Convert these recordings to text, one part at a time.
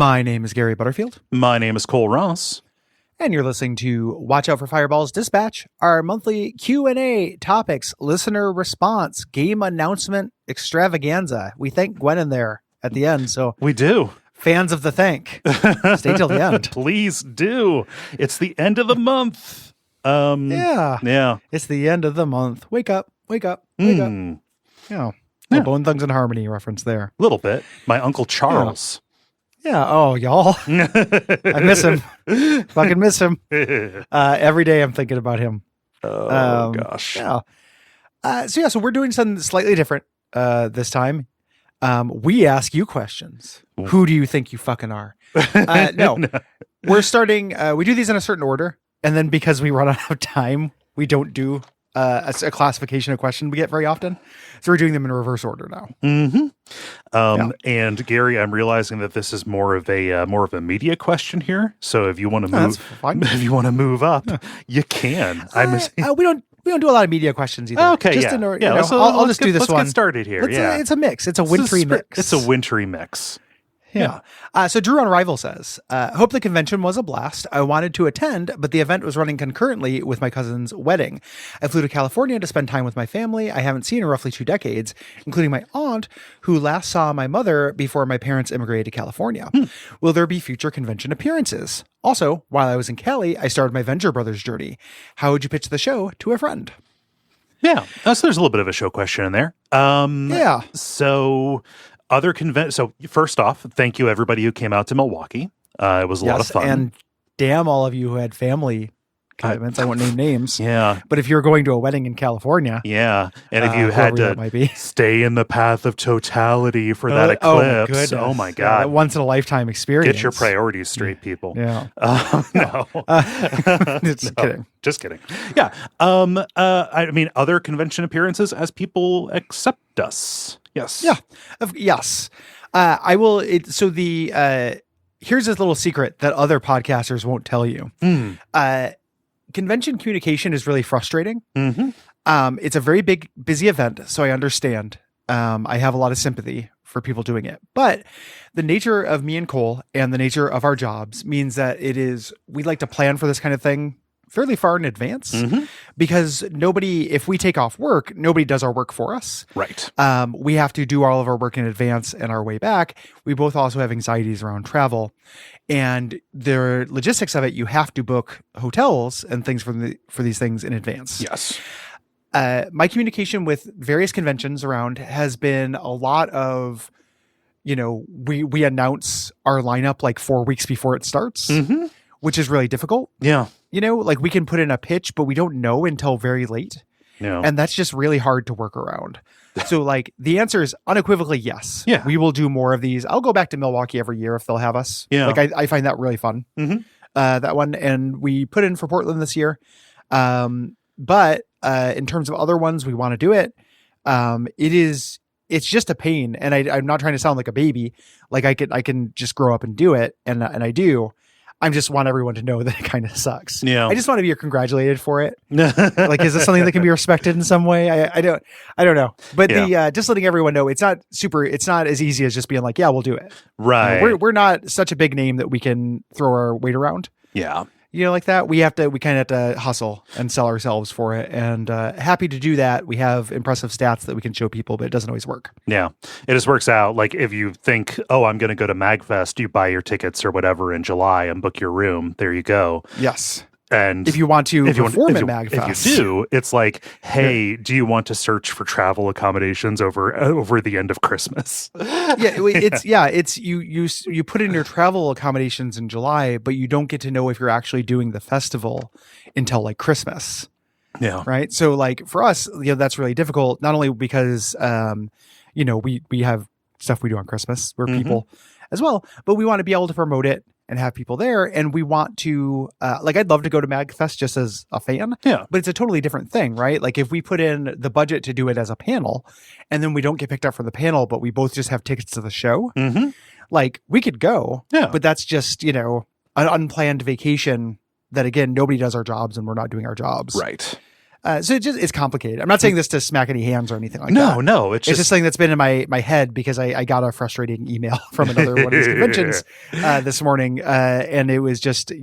My name is Gary Butterfield. My name is Cole Ross. And you're listening to Watch Out for Fireballs Dispatch, our monthly Q&A topics, listener response, game announcement extravaganza. We thank Gwen in there at the end. So we do. Fans of the thank. Stay till the end. Please do. It's the end of the month. Yeah. It's the end of the month. Wake up. Wake up. Wake up. Yeah. Bone Thugs and Harmony reference there. A little bit. My Uncle Charles. Yeah. Oh, y'all. I miss him. Fucking miss him. Every day I'm thinking about him. Oh, gosh. Yeah. So we're doing something slightly different this time. We ask you questions. Who do you think you fucking are? No. We're starting. We do these in a certain order. And then because we run out of time, we don't do a classification of question we get very often. So we're doing them in reverse order now. Mm-hmm. And Gary, I'm realizing that this is more of a media question here. So if you want to move, up, you can. We don't do a lot of media questions either. Okay, just I'll just do this one. Let's get started here. It's a mix. It's a wintry mix. It's a wintry mix. Yeah. So Drew on Rival says, hope the convention was a blast. I wanted to attend, but the event was running concurrently with my cousin's wedding. I flew to California to spend time with my family I haven't seen in roughly 2 decades, including my aunt, who last saw my mother before my parents immigrated to California. Will there be future convention appearances? Also, while I was in Cali, I started my Venture Brothers journey. How would you pitch the show to a friend? Yeah. So there's a little bit of a show question in there. So... So first off, thank you everybody who came out to Milwaukee. It was a lot of fun. And damn all of you who had family commitments. I won't name names. Yeah. But if you're going to a wedding in California. Yeah. And if you had to stay in the path of totality for that eclipse. Oh my God. Yeah, once in a lifetime experience. Get your priorities straight, people. Yeah. No. Just kidding. Yeah. I mean, other convention appearances as people accept us. Yes. Yeah. Yes. I will. Here's this little secret that other podcasters won't tell you. Convention communication is really frustrating. It's a very busy event, so I understand. I have a lot of sympathy for people doing it, but the nature of me and Cole and the nature of our jobs means that we like to plan for this kind of thing fairly far in advance, because if we take off work, nobody does our work for us. Right. We have to do all of our work in advance and our way back. We both also have anxieties around travel, and the logistics of it. You have to book hotels and things for these things in advance. Yes. My communication with various conventions around has been a lot of, we announce our lineup like 4 weeks before it starts, which is really difficult. Yeah. We can put in a pitch, but we don't know until very late. Yeah. And that's just really hard to work around. So the answer is unequivocally yes. Yeah. We will do more of these. I'll go back to Milwaukee every year if they'll have us. Yeah. I find that really fun. That one. And we put in for Portland this year. But in terms of other ones, we want to do it. It's just a pain. And I'm not trying to sound like a baby. Like I can just grow up and do it. And I do. I just want everyone to know that it kind of sucks. Yeah. I just want to be congratulated for it. Is this something that can be respected in some way? I don't know. But just letting everyone know, it's not as easy as just being like, yeah, we'll do it. Right. We're not such a big name that we can throw our weight around. Yeah. Like that. We kind of have to hustle and sell ourselves for it. And happy to do that. We have impressive stats that we can show people, but it doesn't always work. Yeah. It just works out. Like if you think, I'm going to go to MagFest, you buy your tickets or whatever in July and book your room. There you go. Yes. And if you want to perform at MagFest, if you do, it's like, hey, do you want to search for travel accommodations over the end of Christmas? It's you put in your travel accommodations in July, but you don't get to know if you're actually doing the festival until like Christmas. Yeah. Right. So like for us, that's really difficult, not only because, we have stuff we do on Christmas where people as well, but we want to be able to promote it and have people there. And we want to, I'd love to go to MagFest just as a fan. Yeah. But it's a totally different thing, right? Like if we put in the budget to do it as a panel and then we don't get picked up for the panel, but we both just have tickets to the show, like we could go, but that's just, an unplanned vacation that, again, nobody does our jobs and we're not doing our jobs. Right. So it's complicated. I'm not saying this to smack any hands or anything like that. No. It's just something that's been in my head because I got a frustrating email from another one of these conventions this morning. And it was just,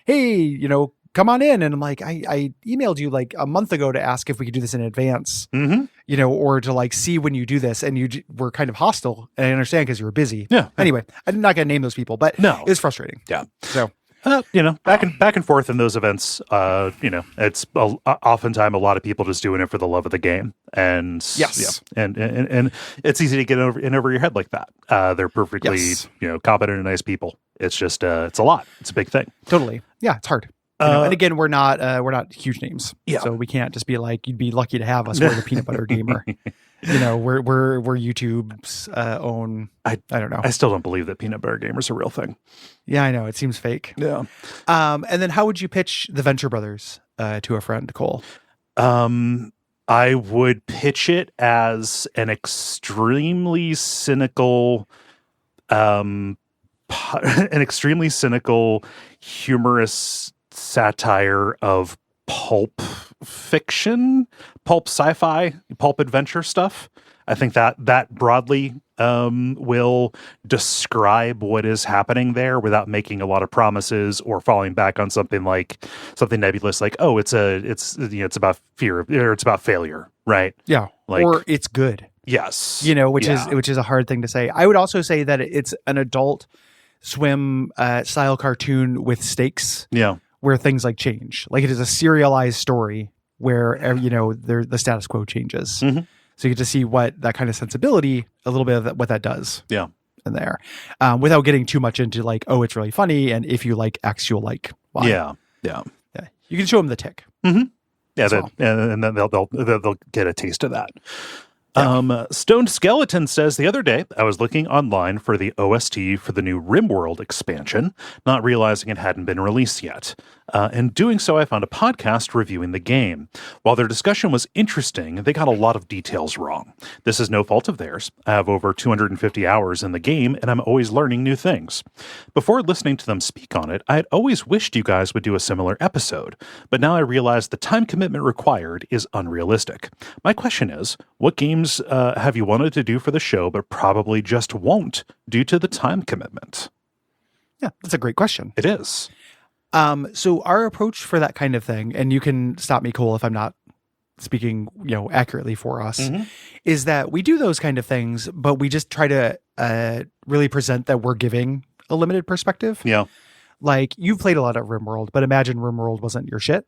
hey, come on in. And I'm like, I emailed you like a month ago to ask if we could do this in advance, or to like see when you do this. And you were kind of hostile. And I understand because you were busy. Yeah. Anyway, I'm not going to name those people, but it was frustrating. Yeah. So. Back and forth in those events, it's oftentimes a lot of people just doing it for the love of the game. And and it's easy to get over your head like that. They're perfectly, competent and nice people. It's just, it's a lot. It's a big thing. Totally. Yeah. It's hard. And again, we're not huge names. Yeah. So we can't just be like, you'd be lucky to have us. We're the peanut butter gamer. We're YouTube's own. I don't know. I still don't believe that peanut butter gamer's a real thing. Yeah, I know. It seems fake. Yeah. And then how would you pitch the Venture Brothers to a friend, Cole? I would pitch it as an extremely cynical, humorous satire of pulp fiction, pulp sci-fi, pulp adventure stuff. I think that broadly will describe what is happening there without making a lot of promises or falling back on something nebulous like, oh, it's about fear or it's about failure, right? Yeah, or it's good. Yes, which is a hard thing to say. I would also say that it's an Adult Swim style cartoon with stakes. Yeah. Where things like change, like it is a serialized story where the status quo changes. So you get to see what that kind of sensibility, a little bit of what that does. Yeah, in there, without getting too much into like, oh, it's really funny, and if you like X, you'll like Y. Yeah. You can show them the tick. Yeah, and then they'll get a taste of that. Stoned Skeleton says, the other day I was looking online for the OST for the new RimWorld expansion, not realizing it hadn't been released yet. In doing so, I found a podcast reviewing the game. While their discussion was interesting, they got a lot of details wrong. This is no fault of theirs. I have over 250 hours in the game, and I'm always learning new things. Before listening to them speak on it, I had always wished you guys would do a similar episode, but now I realize the time commitment required is unrealistic. My question is, what games have you wanted to do for the show, but probably just won't due to the time commitment? Yeah, that's a great question. It is. So our approach for that kind of thing, and you can stop me, Cole, if I'm not speaking, accurately for us, is that we do those kind of things, but we just try to really present that we're giving a limited perspective. Yeah. Like, you've played a lot of RimWorld, but imagine RimWorld wasn't your shit.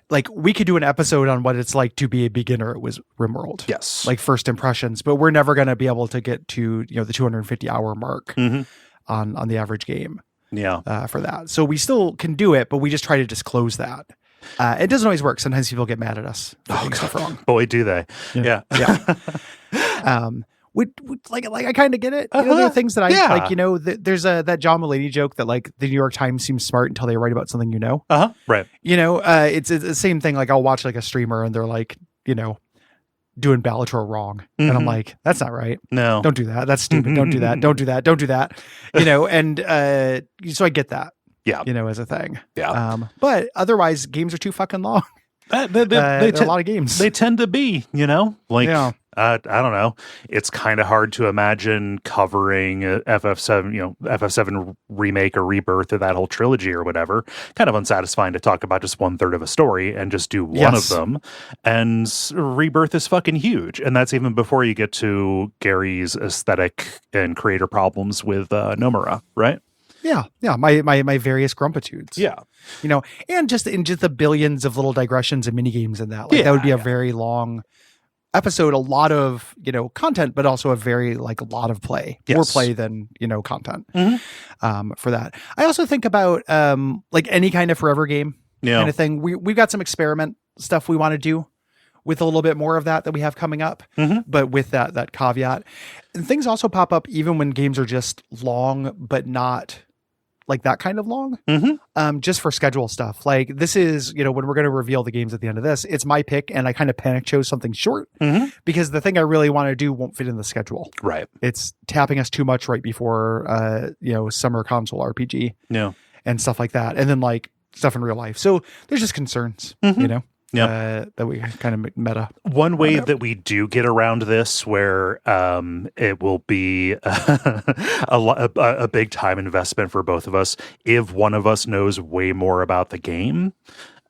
Like, we could do an episode on what it's like to be a beginner with RimWorld. Yes. Like, first impressions, but we're never going to be able to get to, the 250 hour mark on the average game. Yeah. For that. So we still can do it, but we just try to disclose that. It doesn't always work. Sometimes people get mad at us for getting stuff wrong. Boy, do they. Yeah. I kind of get it. There are things that I like, there's that John Mulaney joke that like the New York Times seems smart until they write about something, Right. It's the same thing. Like, I'll watch like a streamer and they're like, doing Bellator wrong. And I'm like, that's not right. No. Don't do that. That's stupid. Don't do that. Don't do that. Don't do that. And so I get that. Yeah. As a thing. Yeah. But otherwise, games are too fucking long. There are a lot of games. They tend to be, I don't know. It's kind of hard to imagine covering FF7, FF7 remake or rebirth of that whole trilogy or whatever. Kind of unsatisfying to talk about just 1/3 of a story and just do one of them. And rebirth is fucking huge. And that's even before you get to Gary's aesthetic and creator problems with Nomura, right? Yeah. My various grumpitudes. Yeah. And just the billions of little digressions and mini games in that. Like, that would be a very long episode, a lot of content, but also a very a lot of play. Yes. More play than content. For that. I also think about like any kind of forever game kind of thing. We've got some experiment stuff we want to do with a little bit more of that we have coming up, but with that caveat. And things also pop up even when games are just long, but not like that kind of long, just for schedule stuff. Like this is, when we're going to reveal the games at the end of this, it's my pick, and I kind of panic chose something short because the thing I really want to do won't fit in the schedule. Right. It's tapping us too much right before, summer console RPG and stuff like that. And then like stuff in real life. So there's just concerns, that we kind of meta. One way that we do get around this, where it will be a big time investment for both of us, if one of us knows way more about the game.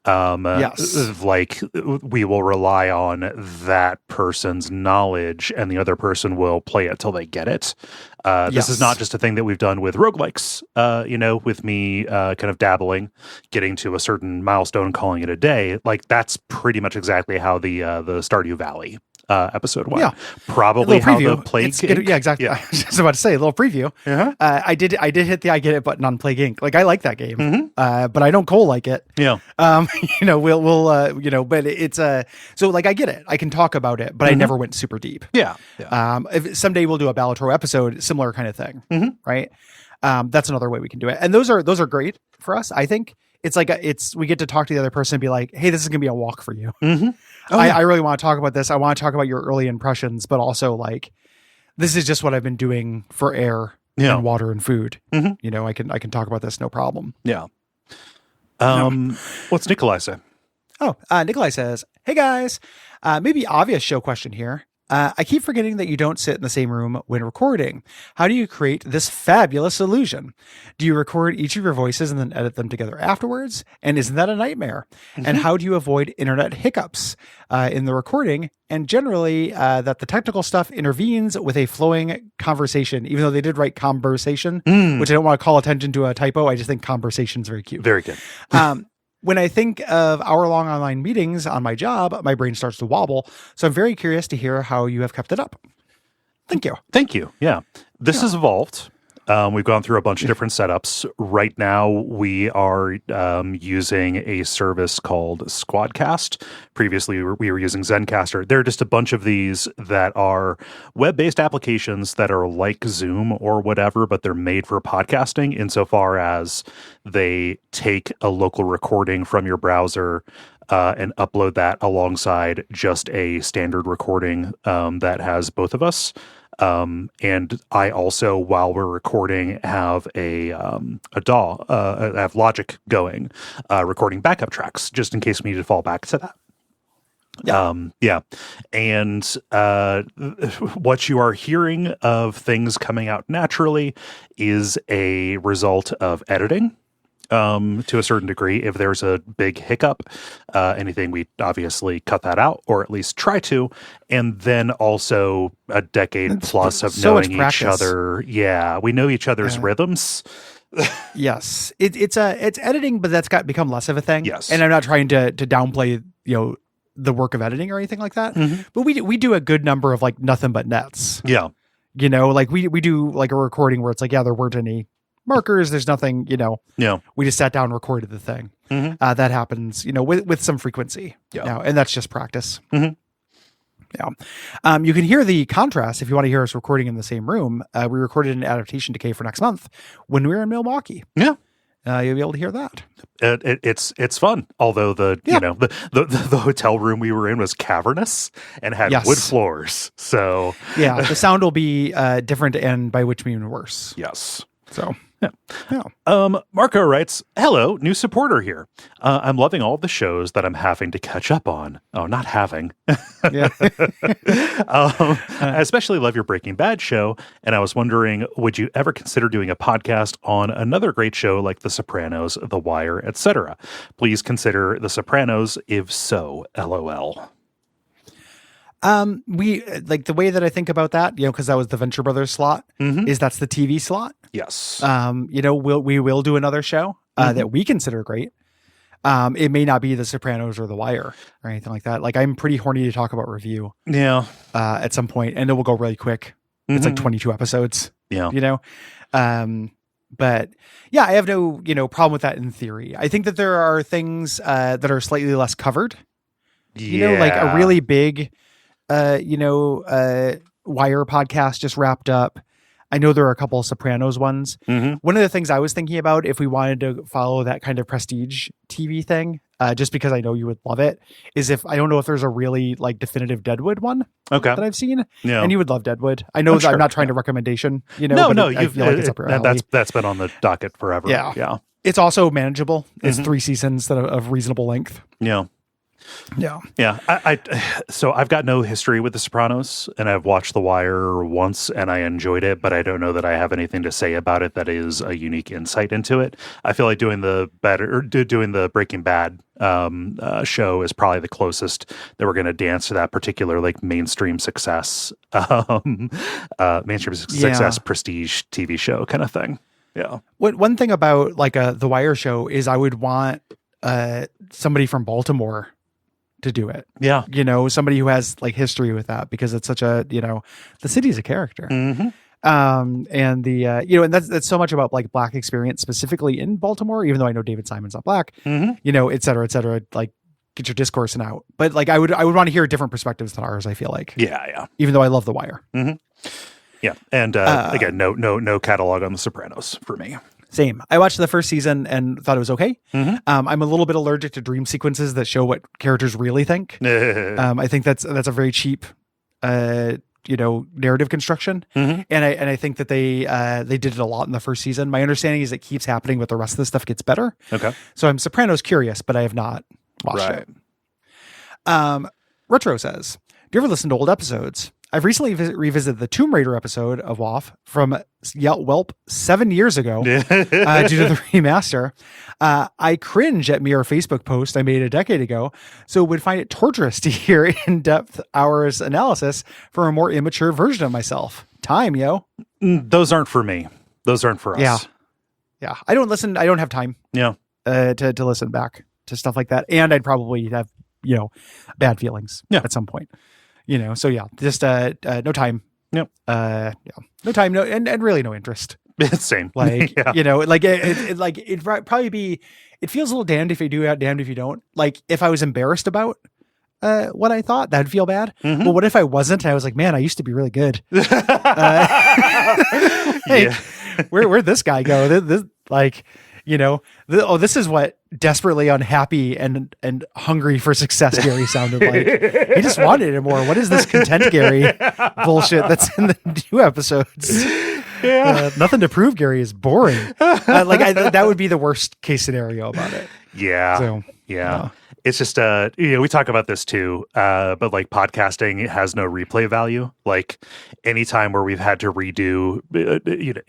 Like we will rely on that person's knowledge, and the other person will play it till they get it. This is not just a thing that we've done with roguelikes, with me kind of dabbling, getting to a certain milestone, calling it a day. Like that's pretty much exactly how the Stardew Valley episode went. Yeah. Probably how the Plague Inc. Yeah, exactly. Yeah. I was just about to say a little preview. I did hit the I get it button on Plague Inc. Like I like that game, but I don't like it. Yeah. We'll but it's so like I get it. I can talk about it, but I never went super deep. Yeah. If someday we'll do a Balatro episode, similar kind of thing, right? That's another way we can do it, and those are great for us. I think it's like we get to talk to the other person and be like, hey, this is gonna be a walk for you. I really want to talk about this. I want to talk about your early impressions, but also like this is just what I've been doing for air and water and food. I can talk about this no problem. Yeah. What's Nikolai say? Nikolai says, hey guys, maybe obvious show question here. I keep forgetting that you don't sit in the same room when recording. How do you create this fabulous illusion? Do you record each of your voices and then edit them together afterwards? And isn't that a nightmare? And how do you avoid internet hiccups in the recording? And generally, that the technical stuff intervenes with a flowing conversation, even though they did write conversation, which I don't want to call attention to a typo. I just think conversation is very cute. Very good. When I think of hour-long online meetings on my job, my brain starts to wobble. So I'm very curious to hear how you have kept it up. Thank you. Thank you. Yeah. This has evolved. We've gone through a bunch of different setups. Right now, we are using a service called Squadcast. Previously, we were using Zencaster. There are just a bunch of these that are web-based applications that are like Zoom or whatever, but they're made for podcasting insofar as they take a local recording from your browser and upload that alongside just a standard recording that has both of us. And I also, while we're recording, have a DAW, I have Logic going, recording backup tracks just in case we need to fall back to that. And what you are hearing of things coming out naturally is a result of editing. To a certain degree. If there's a big hiccup, anything, we obviously cut that out, or at least try to. And then also a decade plus of knowing each other. Yeah, we know each other's rhythms. Yes, it's editing, but that's become less of a thing. Yes, and I'm not trying to downplay the work of editing or anything like that. But we do a good number of like nothing but nets. Yeah, like we do like a recording where it's like there weren't any markers, there's nothing, we just sat down and recorded the thing. That happens, with some frequency now, and that's just practice. You can hear the contrast if you want to hear us recording in the same room. We recorded an adaptation decay for next month when we were in Milwaukee. You'll be able to hear that. It's fun. Although the hotel room we were in was cavernous and had wood floors. So the sound will be different, and by which mean worse. Yes. So. Marco writes, hello, new supporter here. I'm loving all the shows that I'm having to catch up on. Oh, not having. I especially love your Breaking Bad show, and I was wondering, would you ever consider doing a podcast on another great show like The Sopranos, The Wire, etc.? Please consider The Sopranos, if so, LOL. We like the way that I think about that, because that was the Venture Brothers slot, is that's the TV slot. Yes. We will do another show that we consider great. It may not be The Sopranos or The Wire or anything like that. Like I'm pretty horny to talk about review. Yeah. At some point, and it will go really quick. It's like 22 episodes. Yeah. But yeah, I have no, problem with that in theory. I think that there are things that are slightly less covered You know, like a really big, Wire podcast just wrapped up. I know there are a couple of Sopranos ones. Mm-hmm. One of the things I was thinking about, if we wanted to follow that kind of prestige TV thing, just because I know you would love it, is I don't know if there's a really like definitive Deadwood one that I've seen. Yeah. And you would love Deadwood. I know I'm not trying to recommendation, No, I feel like it's up your alley. That's been on the docket forever. Yeah. It's also manageable. It's 3 seasons that are of reasonable length. Yeah. Yeah. So I've got no history with The Sopranos, and I've watched The Wire once and I enjoyed it, but I don't know that I have anything to say about it that is a unique insight into it. I feel like doing the Breaking Bad show is probably the closest that we're going to dance to that particular like mainstream success, prestige TV show kind of thing. Yeah. One thing about like The Wire show is I would want somebody from Baltimore to do it. Yeah. Somebody who has like history with that, because it's such a, the city's a character. Mm-hmm. And the, and that's so much about like Black experience specifically in Baltimore, even though I know David Simon's not Black, et cetera, like get your discourse and out. But like, I would want to hear different perspectives than ours, I feel like. Yeah. Even though I love The Wire. Mm-hmm. Yeah. And again, no catalog on The Sopranos for me. Same. I watched the first season and thought it was okay. Mm-hmm. I'm a little bit allergic to dream sequences that show what characters really think. I think that's a very cheap, narrative construction. Mm-hmm. And I think that they did it a lot in the first season. My understanding is it keeps happening, but the rest of the stuff gets better. Okay. So I'm Sopranos curious, but I have not watched it. Retro says, do you ever listen to old episodes? I've recently revisited the Tomb Raider episode of WoF from Whelp 7 years ago due to the remaster. I cringe at mere Facebook post I made a decade ago, so would find it torturous to hear in-depth hours analysis for a more immature version of myself. Time, yo. Those aren't for me. Those aren't for us. Yeah. I don't listen. I don't have time. Yeah. To listen back to stuff like that, and I'd probably have bad feelings at some point. So yeah, just no time. Yep. No time, and really no interest. Same. Like, it'd probably be, it feels a little damned if you do, damned if you don't. Like if I was embarrassed about what I thought, that'd feel bad. Mm-hmm. But what if I wasn't? I was like, man, I used to be really good. Where'd this guy go? This is what desperately unhappy and hungry for success Gary sounded like. He just wanted it more. What is this content Gary bullshit that's in the new episodes? Yeah. Nothing to prove Gary is boring. That would be the worst case scenario about it. Yeah. So, yeah. It's just, we talk about this too, but like podcasting has no replay value. Like anytime where we've had to redo,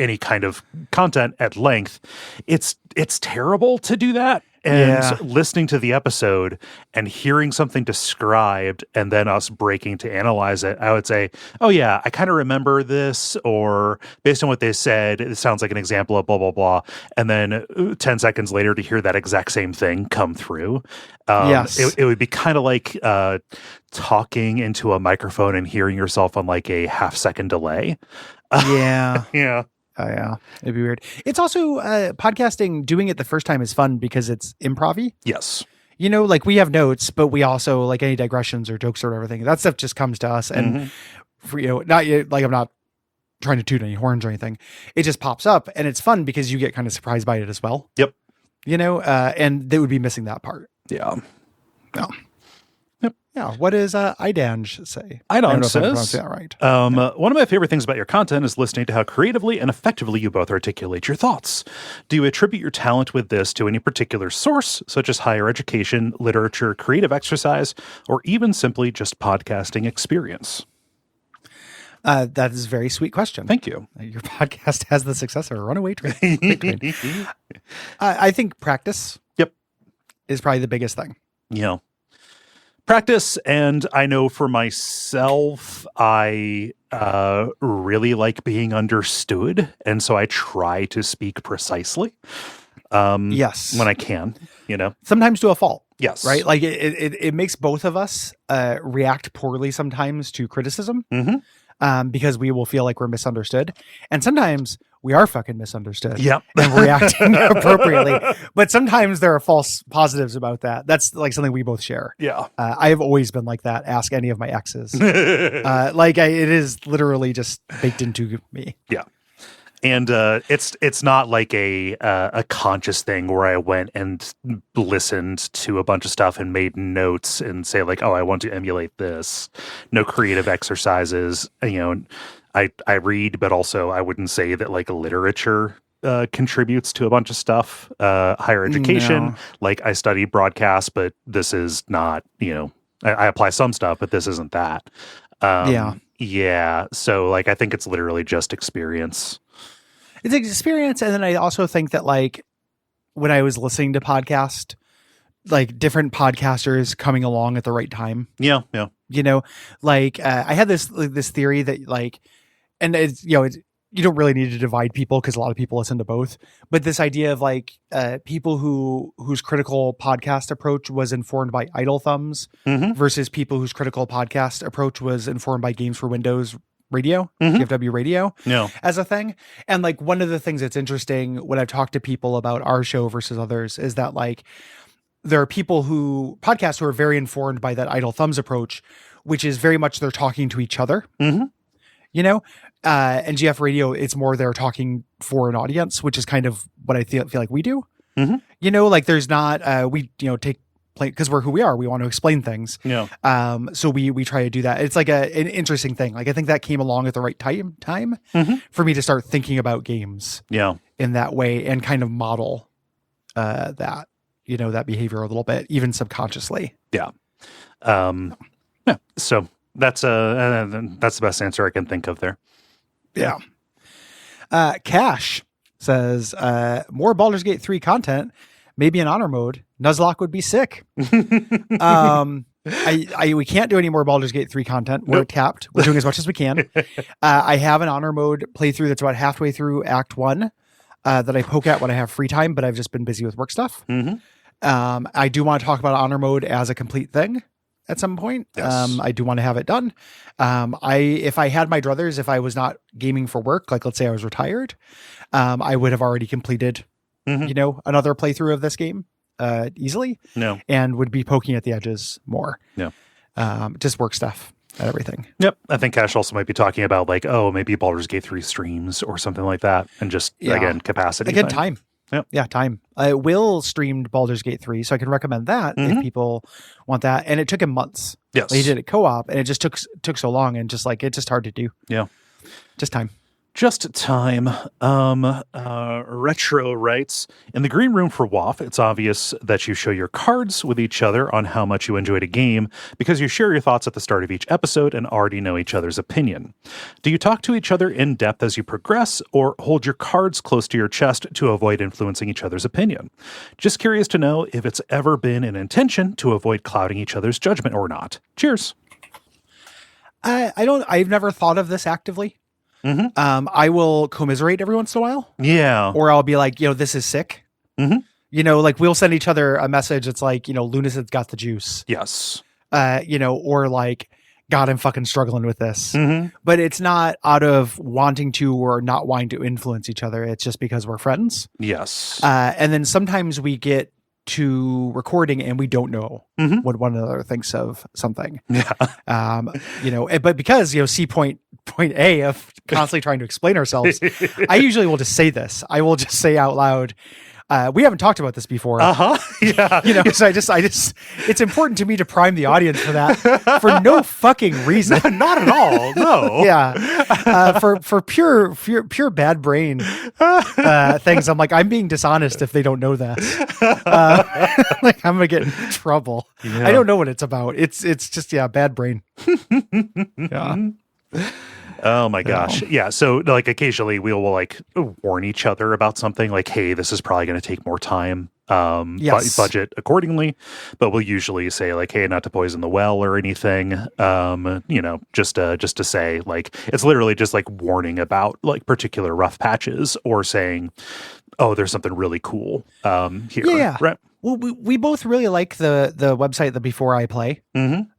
any kind of content at length, it's terrible to do that. And listening to the episode and hearing something described and then us breaking to analyze it, I would say, oh yeah, I kind of remember this, or based on what they said, it sounds like an example of blah, blah, blah. And then 10 seconds later to hear that exact same thing come through. It would be kind of like talking into a microphone and hearing yourself on like a half-second delay. Yeah. Yeah. Oh, yeah. It'd be weird. It's also podcasting, doing it the first time is fun because it's improv-y. Yes. Like we have notes, but we also like any digressions or jokes or everything. That stuff just comes to us. And for, not like I'm not trying to toot any horns or anything. It just pops up and it's fun because you get kind of surprised by it as well. Yep. And they would be missing that part. Yeah. No. Yeah, what does Idange say? Idange says, that right. One of my favorite things about your content is listening to how creatively and effectively you both articulate your thoughts. Do you attribute your talent with this to any particular source, such as higher education, literature, creative exercise, or even simply just podcasting experience? That is a very sweet question. Thank you. Your podcast has the success of a runaway train. I think practice is probably the biggest thing. Practice, and I know for myself, I really like being understood, and so I try to speak precisely. Yes, when I can, sometimes to a fault. Yes, right. Like it makes both of us react poorly sometimes to criticism. Mm-hmm. because we will feel like we're misunderstood. And sometimes we are fucking misunderstood. Yep. And we're reacting appropriately. But sometimes there are false positives about that. That's like something we both share. Yeah. I have always been like that. Ask any of my exes. It is literally just baked into me. Yeah. And it's not like a conscious thing where I went and listened to a bunch of stuff and made notes and say like, oh, I want to emulate this. No creative exercises. I read, but also I wouldn't say that like literature contributes to a bunch of stuff. Higher education, No. like I study broadcast, but this is not. I apply some stuff, but this isn't that. Yeah. So like I think it's literally just experience. It's experience. And then I also think that like when I was listening to podcast, like different podcasters coming along at the right time. Yeah. I had this theory that like, and it's, you don't really need to divide people because a lot of people listen to both, but this idea of like people whose critical podcast approach was informed by idle thumbs versus people whose critical podcast approach was informed by Games for Windows radio, GFW radio as a thing. And like one of the things that's interesting when I've talked to people about our show versus others is that like there are podcasts who are very informed by that idle thumbs approach, which is very much they're talking to each other, and GF radio, it's more they're talking for an audience, which is kind of what I feel like we do. Like there's not, we take because we're who we are. We want to explain things. So we try to do that. It's like an interesting thing. Like I think that came along at the right time for me to start thinking about games in that way and kind of model that behavior a little bit, even subconsciously. Yeah. So that's the best answer I can think of there. Yeah. Cash says more Baldur's Gate 3 content, maybe in honor mode. Nuzlocke would be sick. We can't do any more Baldur's Gate 3 content. We're capped. We're doing as much as we can. I have an honor mode playthrough that's about halfway through Act 1 that I poke at when I have free time, but I've just been busy with work stuff. I do want to talk about honor mode as a complete thing at some point. Yes. I do want to have it done. If I had my druthers, if I was not gaming for work, like let's say I was retired, I would have already completed, another playthrough of this game easily. And would be poking at the edges more. Just work stuff and everything. Yep. I think Cash also might be talking about like, maybe Baldur's Gate 3 streams or something like that. And just, again, capacity. Again, time. Yep. Yeah, time. Will streamed Baldur's Gate 3, so I can recommend that if people want that. And it took him months. Yes. He did it co-op, and it just took so long, and just like it's just hard to do. Yeah. Just time. Just time. Retro writes, in the green room for WAF, it's obvious that you show your cards with each other on how much you enjoyed a game because you share your thoughts at the start of each episode and already know each other's opinion. Do you talk to each other in depth as you progress or hold your cards close to your chest to avoid influencing each other's opinion? Just curious to know if it's ever been an intention to avoid clouding each other's judgment or not. Cheers. I've never thought of this actively. I will commiserate every once in a while. Yeah. Or I'll be like, this is sick. Like we'll send each other a message. It's like, Lunacid's got the juice. Yes. Or like, God, I'm fucking struggling with this. But it's not out of wanting to or not wanting to influence each other. It's just because we're friends. Yes. And then sometimes we get to recording and we don't know what one another thinks of something. Yeah. But because, see point A of constantly trying to explain ourselves, I usually will just say this. I will just say out loud, we haven't talked about this before. Yeah. So I just, it's important to me to prime the audience for that for no fucking reason. Not at all. No. Yeah. For pure bad brain things. I'm like, I'm being dishonest if they don't know that. Like I'm going to get in trouble. Yeah. I don't know what it's about. It's just, bad brain. Yeah. Oh my gosh. Yeah. So like occasionally we will like warn each other about something like, hey, this is probably going to take more time. Budget accordingly, but we'll usually say like, hey, not to poison the well or anything. Just to say like, it's literally just like warning about like particular rough patches or saying, oh, there's something really cool here. Yeah. Right. Well, we both really like the website, the Before I Play.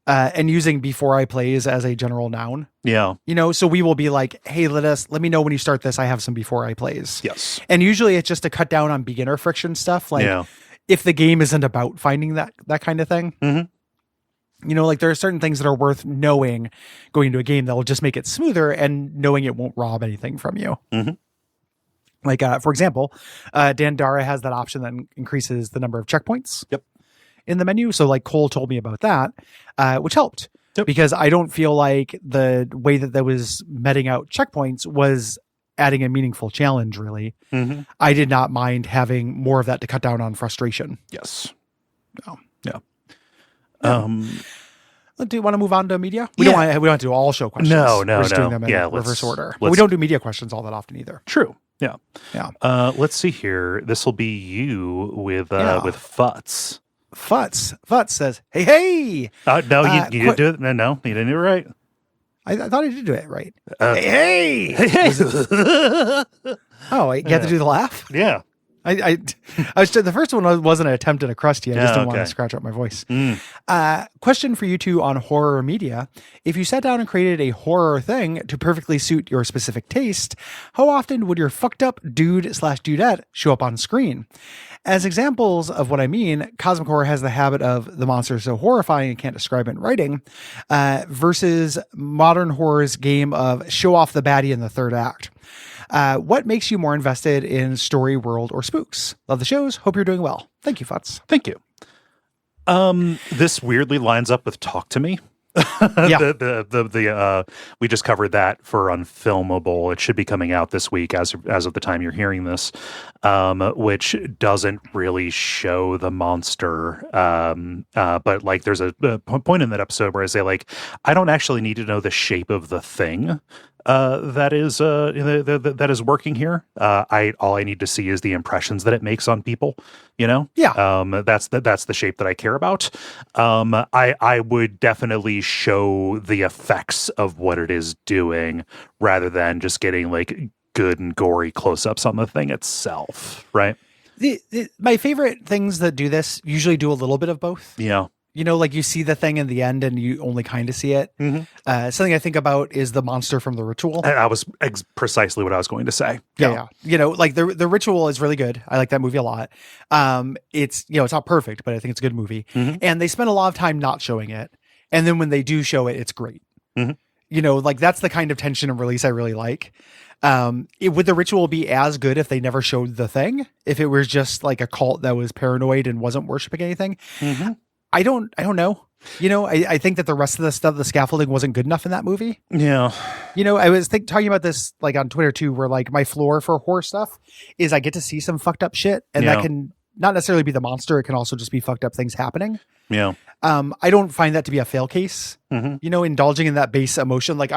and using before I plays as a general noun. Yeah. So we will be like, hey, let me know when you start this. I have some before I plays. Yes. And usually it's just to cut down on beginner friction stuff. Like if the game isn't about finding that kind of thing. Mm-hmm. Like there are certain things that are worth knowing going into a game that will just make it smoother and knowing it won't rob anything from you. Mm-hmm. Like, for example, Dandara has that option that increases the number of checkpoints in the menu. So like Cole told me about that, which helped because I don't feel like the way that was meting out checkpoints was adding a meaningful challenge, really. Mm-hmm. I did not mind having more of that to cut down on frustration. Yes. Oh. Yeah. Do you want to move on to media? We don't have to do all show questions. No. We're just doing them in reverse order. But we don't do media questions all that often either. True. Yeah. Yeah. Let's see here. This will be you with Futz. Futz says, hey. No, you didn't do it. No, you didn't do it right. I thought I did do it right. Hey. Oh, you have to do the laugh? Yeah. I was the first one wasn't an attempt at a crusty. I just didn't want to scratch up my voice. Question for you two on horror media. If you sat down and created a horror thing to perfectly suit your specific taste, how often would your fucked up dude/dudette show up on screen? As examples of what I mean, cosmic horror has the habit of the monster so horrifying I can't describe it in writing, versus modern horror's game of show off the baddie in the third act. What makes you more invested in story, world, or spooks? Love the shows. Hope you're doing well. Thank you, Futz. Thank you. This weirdly lines up with Talk to Me. We just covered that for Unfilmable. It should be coming out this week as of the time you're hearing this, which doesn't really show the monster. But like there's a point in that episode where I say like, I don't actually need to know the shape of the thing that is working here. All I need to see is the impressions that it makes on people. That's the shape that I care about. I would definitely show the effects of what it is doing rather than just getting like good and gory close-ups on the thing itself, right? My favorite things that do this usually do a little bit of both. Yeah. Like you see the thing in the end and you only kind of see it. Mm-hmm. Something I think about is the monster from The Ritual. And that was precisely what I was going to say. Yeah. Like the Ritual is really good. I like that movie a lot. It's not perfect, but I think it's a good movie. Mm-hmm. And they spend a lot of time not showing it. And then when they do show it, it's great. Mm-hmm. Like that's the kind of tension and release I really like. Would The Ritual be as good if they never showed the thing? If it was just like a cult that was paranoid and wasn't worshiping anything? Mm-hmm. I don't know. I think that the rest of the stuff, the scaffolding wasn't good enough in that movie. Yeah. I was talking about this like on Twitter too, where like my floor for horror stuff is I get to see some fucked up shit and that can not necessarily be the monster. It can also just be fucked up things happening. Yeah. I don't find that to be a fail case, indulging in that base emotion. Like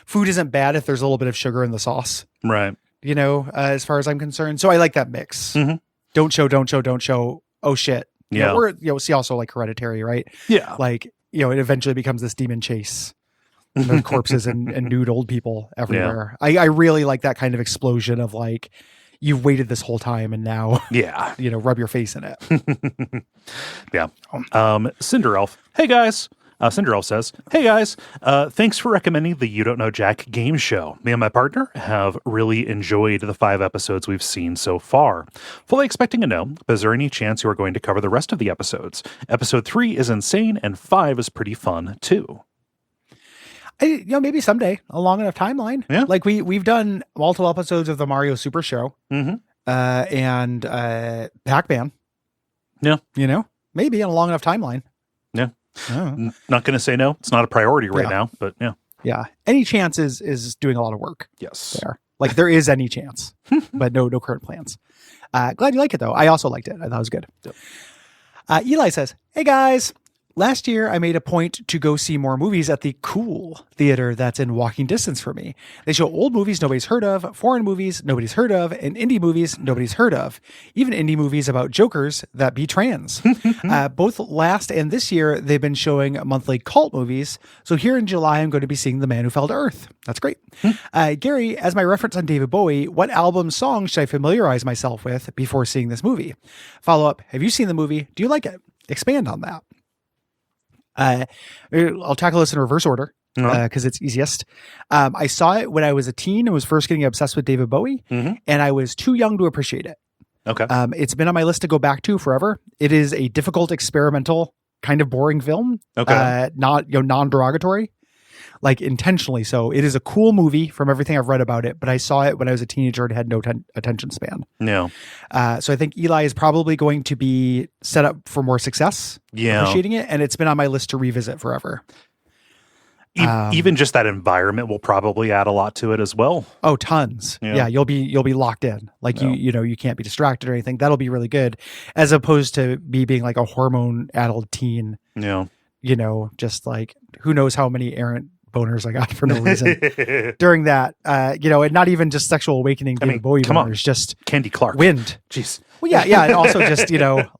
food isn't bad if there's a little bit of sugar in the sauce. Right. As far as I'm concerned. So I like that mix. Mm-hmm. Don't show. Oh shit. Yeah. Or see also like Hereditary, right? Yeah. Like, it eventually becomes this demon chase. There's corpses and nude old people everywhere. Yeah. I really like that kind of explosion of like, you've waited this whole time and now, rub your face in it. Yeah. Cinderelf. Hey guys. Cinderelf says, hey guys, thanks for recommending the You Don't Know Jack game show. Me and my partner have really enjoyed the 5 episodes we've seen so far. Fully expecting a no, but is there any chance you are going to cover the rest of the episodes? Episode 3 is insane and 5 is pretty fun too. Maybe someday, a long enough timeline. Yeah. Like we've done multiple episodes of the Mario Super Show and Pac-Man. Yeah. Maybe in a long enough timeline. Yeah. Not going to say no. It's not a priority right now, but yeah. Yeah. Any chance is doing a lot of work. Yes. There. Like there is any chance, but no current plans. Glad you like it though. I also liked it. I thought it was good. Yep. Eli says, hey guys. Last year, I made a point to go see more movies at the Cool Theater that's in walking distance for me. They show old movies nobody's heard of, foreign movies nobody's heard of, and indie movies nobody's heard of. Even indie movies about jokers that be trans. Both last and this year, they've been showing monthly cult movies. So here in July, I'm going to be seeing The Man Who Fell to Earth. That's great. Gary, as my reference on David Bowie, what album song should I familiarize myself with before seeing this movie? Follow up, have you seen the movie? Do you like it? Expand on that. I'll tackle this in reverse order because it's easiest. I saw it when I was a teen and was first getting obsessed with David Bowie, and I was too young to appreciate it. Okay. It's been on my list to go back to forever. It is a difficult, experimental, kind of boring film. Okay. Not non-derogatory, like intentionally so. It is a cool movie from everything I've read about it, but I saw it when I was a teenager and had no attention span. No. So I think Eli is probably going to be set up for more success. Yeah. Appreciating it, and it's been on my list to revisit forever. Even just that environment will probably add a lot to it as well. Oh, tons. Yeah, you'll be locked in. Like you can't be distracted or anything. That'll be really good, as opposed to me being like a hormone-addled teen. Yeah. Just like who knows how many errant boners I got for no reason during that. And not even just sexual awakening. David Bowie boners, just Candy Clark. Wind. Jeez. Well, yeah, and also just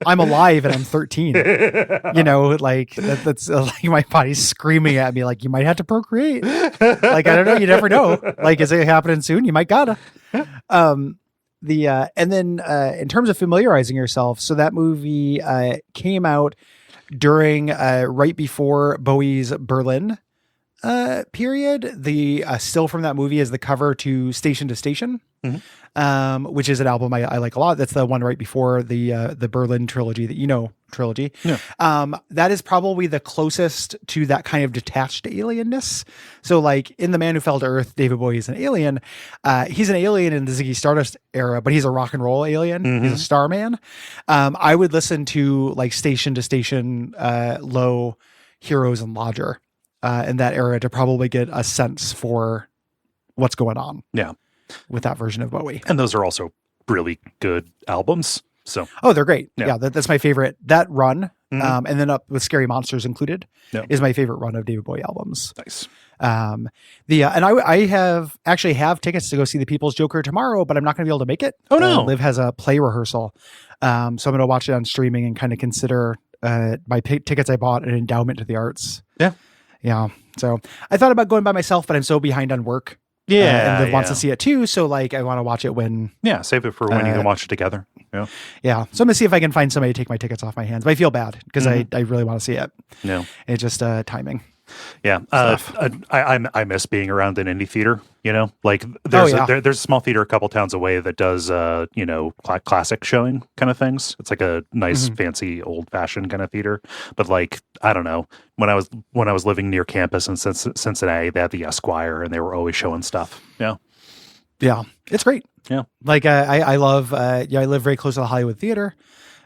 I'm alive and I'm 13. Like that's like my body's screaming at me, like you might have to procreate. Like I don't know, you never know. Like is it happening soon? You might gotta. And then in terms of familiarizing yourself, so that movie came out during right before Bowie's Berlin period. The still from that movie is the cover to Station, which is an album I like a lot. That's the one right before the Berlin trilogy trilogy. Yeah. That is probably the closest to that kind of detached alienness. So like in The Man Who Fell to Earth, David Bowie is an alien. He's an alien in the Ziggy Stardust era, but he's a rock and roll alien. He's a star man. I would listen to like Station, Low, Heroes, and Lodger in that era to probably get a sense for what's going on. Yeah. With that version of Bowie. And those are also really good albums. So, they're great. Yeah, that's my favorite. That run, and then up with Scary Monsters included, is my favorite run of David Bowie albums. Nice. And I have tickets to go see The People's Joker tomorrow, but I'm not going to be able to make it. Oh no! Liv has a play rehearsal, so I'm going to watch it on streaming and kind of consider my tickets I bought an endowment to the arts. Yeah. So I thought about going by myself, but I'm so behind on work. And Liv wants to see it too, so like I want to watch it when. Yeah, save it for when you can watch it together. Yeah. Yeah. So I'm gonna see if I can find somebody to take my tickets off my hands. But I feel bad because I really want to see it. No. It's just timing. Yeah. I miss being around an indie theater, like there's a small theater a couple towns away that does, classic showing kind of things. It's like a nice, fancy, old fashioned kind of theater. But like, I don't know, when I was living near campus in Cincinnati, they had the Esquire and they were always showing stuff. Yeah. Yeah. It's great. Yeah. Like I love, I live very close to the Hollywood Theater.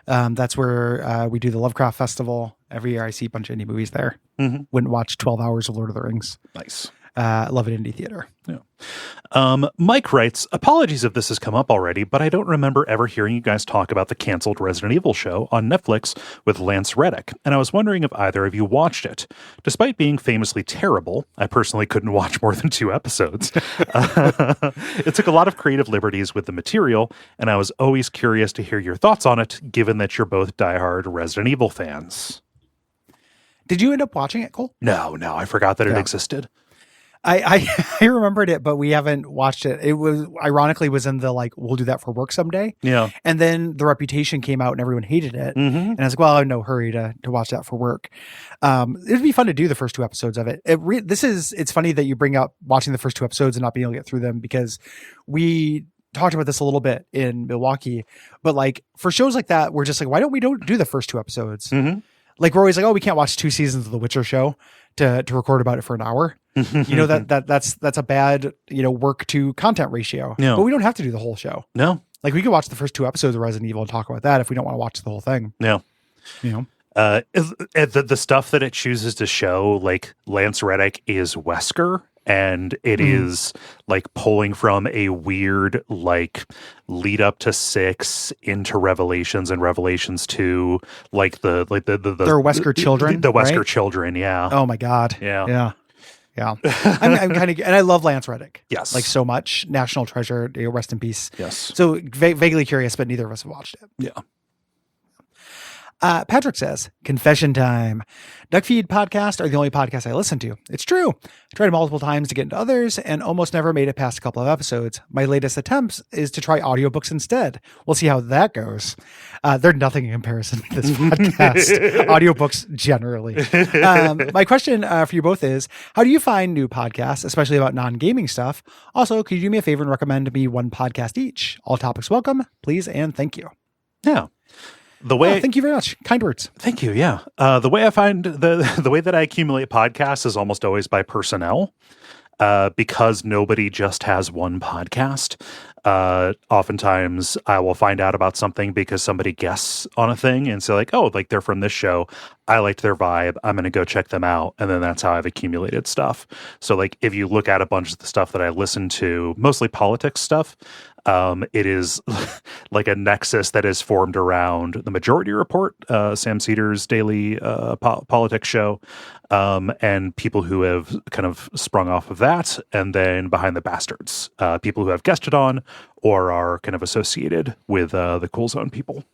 That's where we do the Lovecraft Festival. Every year I see a bunch of indie movies there. Wouldn't watch 12 hours of Lord of the Rings. Nice. Love it, indie theater. Yeah. Mike writes, apologies if this has come up already, but I don't remember ever hearing you guys talk about the canceled Resident Evil show on Netflix with Lance Reddick, and I was wondering if either of you watched it. Despite being famously terrible, I personally couldn't watch more than 2 episodes. It took a lot of creative liberties with the material, and I was always curious to hear your thoughts on it, given that you're both diehard Resident Evil fans. Did you end up watching it, Cole? No, I forgot that it existed. I remembered it, but we haven't watched it. It was ironically was in the like, we'll do that for work someday. Yeah. And then The Reputation came out and everyone hated it. And I was like, well, I'm in no hurry to watch that for work. It'd be fun to do the first 2 episodes of it. It's funny that you bring up watching the first 2 episodes and not being able to get through them, because we talked about this a little bit in Milwaukee, but like for shows like that, we're just like, why don't we do the first 2 episodes? Like we're always like, oh, we can't watch 2 seasons of The Witcher show to record about it for an hour. That's a bad, work to content ratio. No. But we don't have to do the whole show. No. Like we could watch the first 2 episodes of Resident Evil and talk about that if we don't want to watch the whole thing. No. The stuff that it chooses to show, like Lance Reddick is Wesker, and it is like pulling from a weird like lead up to 6 into Revelations and Revelations 2, like the they're Wesker children, the Wesker children. Yeah. Oh my God. Yeah. I'm kind of, and I love Lance Reddick. Yes. Like so much. National treasure. Rest in peace. Yes. So vaguely curious, but neither of us have watched it. Yeah. Patrick says, confession time. Duckfeed podcast are the only podcasts I listen to. It's true. I tried multiple times to get into others and almost never made it past a couple of episodes. My latest attempts is to try audiobooks instead. We'll see how that goes. They're nothing in comparison to this podcast. Audiobooks generally. My question for you both is, how do you find new podcasts, especially about non-gaming stuff? Also, could you do me a favor and recommend me one podcast each? All topics welcome, please, and thank you. Yeah. Thank you very much. Kind words. Thank you. Yeah. The way I find the way that I accumulate podcasts is almost always by personnel, because nobody just has one podcast. Oftentimes I will find out about something because somebody guests on a thing and say like, oh, like they're from this show. I liked their vibe. I'm going to go check them out. And then that's how I've accumulated stuff. So like, if you look at a bunch of the stuff that I listen to, mostly politics stuff, it is like a nexus that is formed around the Majority Report, Sam Cedar's daily politics show, and people who have kind of sprung off of that, and then Behind the Bastards, people who have guested on or are kind of associated with the Cool Zone people.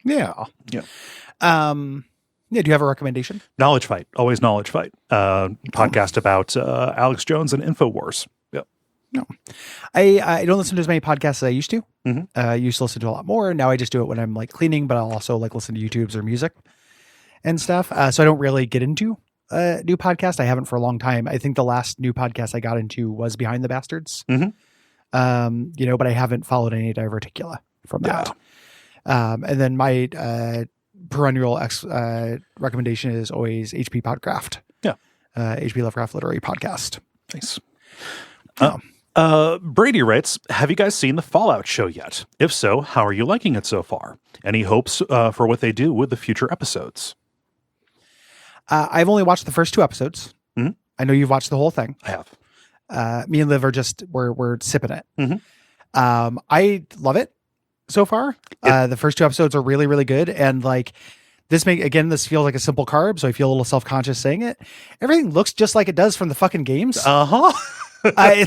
Yeah. Yeah. Yeah. Do you have a recommendation? Knowledge Fight, always Knowledge Fight, podcast about Alex Jones and InfoWars. Yep. No, I don't listen to as many podcasts as I used to. Mm-hmm. I used to listen to a lot more. Now I just do it when I'm like cleaning, but I'll also like listen to YouTubes or music and stuff. So I don't really get into new podcast. I haven't for a long time. I think the last new podcast I got into was Behind the Bastards. Mm-hmm. But I haven't followed any diverticula from that. And then my perennial recommendation is always HP Podcraft. Yeah. HP Lovecraft Literary Podcast. Nice. Brady writes, have you guys seen the Fallout show yet? If so, how are you liking it so far? Any hopes for what they do with the future episodes? I've only watched the first 2 episodes. Mm-hmm. I know you've watched the whole thing. I have. Me and Liv are just, we're sipping it. Mm-hmm. I love it so far. The first 2 episodes are really, really good. And like this this feels like a simple carb. So I feel a little self-conscious saying it. Everything looks just like it does from the fucking games. Uh-huh. I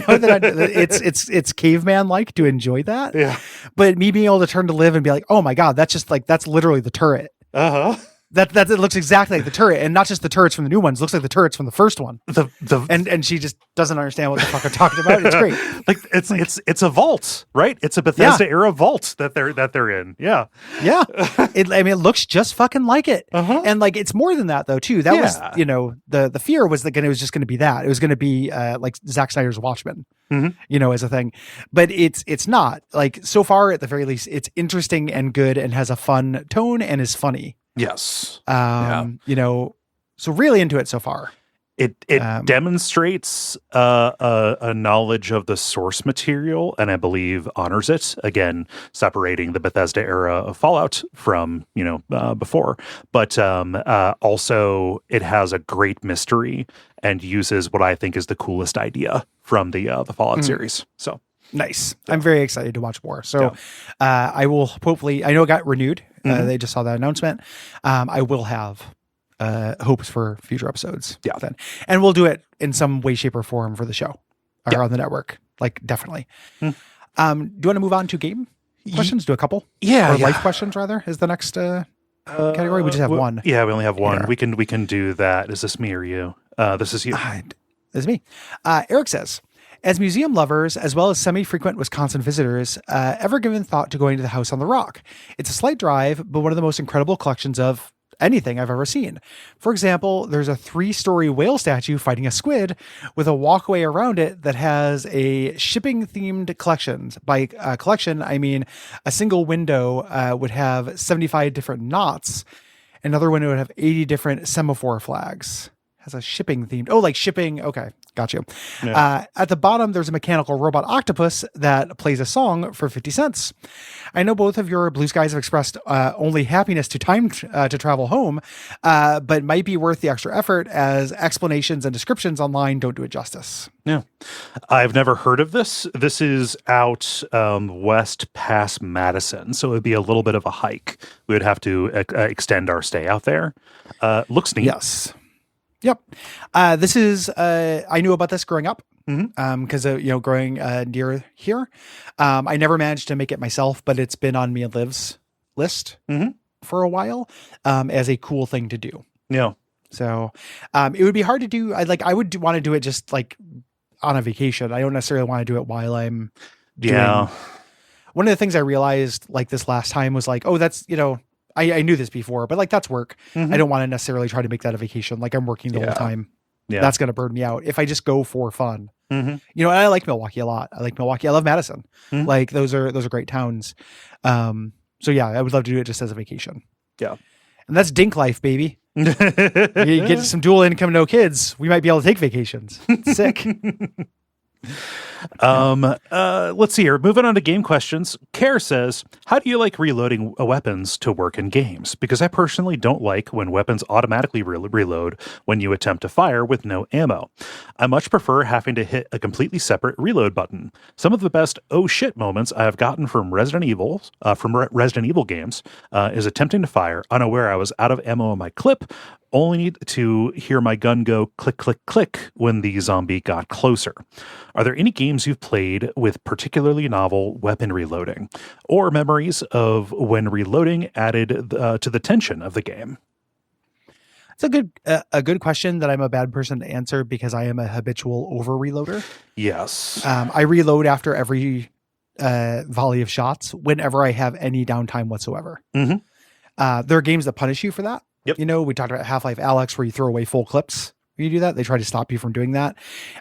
know that it's caveman like to enjoy that. Yeah. But me being able to turn to Liv and be like, oh my God, that's literally the turret. Uh-huh. That it looks exactly like the turret, and not just the turrets from the new ones. It looks like the turrets from the first one. And she just doesn't understand what the fuck I'm talking about. It's great. Like it's a vault, right? It's a Bethesda era vault that they're in. Yeah. Yeah. It looks just fucking like it. Uh-huh. And like it's more than that though too. That was the fear was that it was just going to be that. It was going to be like Zack Snyder's Watchmen. Mm-hmm. As a thing. But it's not. Like so far at the very least it's interesting and good and has a fun tone and is funny. Yes. So really into it so far. It demonstrates a knowledge of the source material, and I believe honors it. Again, separating the Bethesda era of Fallout from before, but also it has a great mystery and uses what I think is the coolest idea from the Fallout series. So nice. Yeah. I'm very excited to watch more. So I will hopefully. I know it got renewed. They just saw that announcement. I will have hopes for future episodes. Yeah. Then. And we'll do it in some way, shape, or form for the show or on the network. Like definitely. Do you want to move on to game questions? Do a couple? Yeah. Or life questions rather is the next category. We just have one. Yeah, we only have one. Yeah. We can do that. Is this me or you? This is you. This is me. Eric says, as museum lovers, as well as semi-frequent Wisconsin visitors, ever given thought to going to the House on the Rock? It's a slight drive, but one of the most incredible collections of anything I've ever seen. For example, there's a 3-story whale statue fighting a squid with a walkway around it that has a shipping-themed collection. By collection, I mean a single window would have 75 different knots. Another window would have 80 different semaphore flags. Has a shipping themed. Oh, like shipping. Okay. Got you. Yeah. At the bottom, there's a mechanical robot octopus that plays a song for 50 cents. I know both of your blue skies have expressed only happiness to time to travel home, but might be worth the extra effort as explanations and descriptions online don't do it justice. Yeah. I've never heard of this. This is out west past Madison, so it would be a little bit of a hike. We would have to extend our stay out there. Looks neat. Yes. Yep. This is, I knew about this growing up because, growing near here. I never managed to make it myself, but it's been on me and Liv's list for a while as a cool thing to do. Yeah. So it would be hard to do. I would want to do it just like on a vacation. I don't necessarily want to do it while I'm doing. Yeah. One of the things I realized like this last time was like, oh, that's, I knew this before, but like that's work. I don't want to necessarily try to make that a vacation. Like I'm working the whole time. Yeah. That's going to burn me out if I just go for fun. And I like Milwaukee a lot. I like Milwaukee. I love Madison. Like those are great towns. So yeah, I would love to do it just as a vacation. Yeah. And that's dink life, baby. You get some dual income, no kids. We might be able to take vacations. Sick. Let's see here. Moving on to game questions. Care says, how do you like reloading weapons to work in games? Because I personally don't like when weapons automatically reload when you attempt to fire with no ammo. I much prefer having to hit a completely separate reload button. Some of the best oh shit moments I have gotten from Resident Evil games is attempting to fire, unaware I was out of ammo in my clip, only need to hear my gun go click, click, click when the zombie got closer. Are there any games you've played with particularly novel weapon reloading or memories of when reloading added to the tension of the game? It's a good question that I'm a bad person to answer because I am a habitual over reloader. Yes. I reload after every volley of shots whenever I have any downtime whatsoever. There are games that punish you for that. Yep. We talked about Half-Life Alyx where you throw away full clips when you do that. They try to stop you from doing that.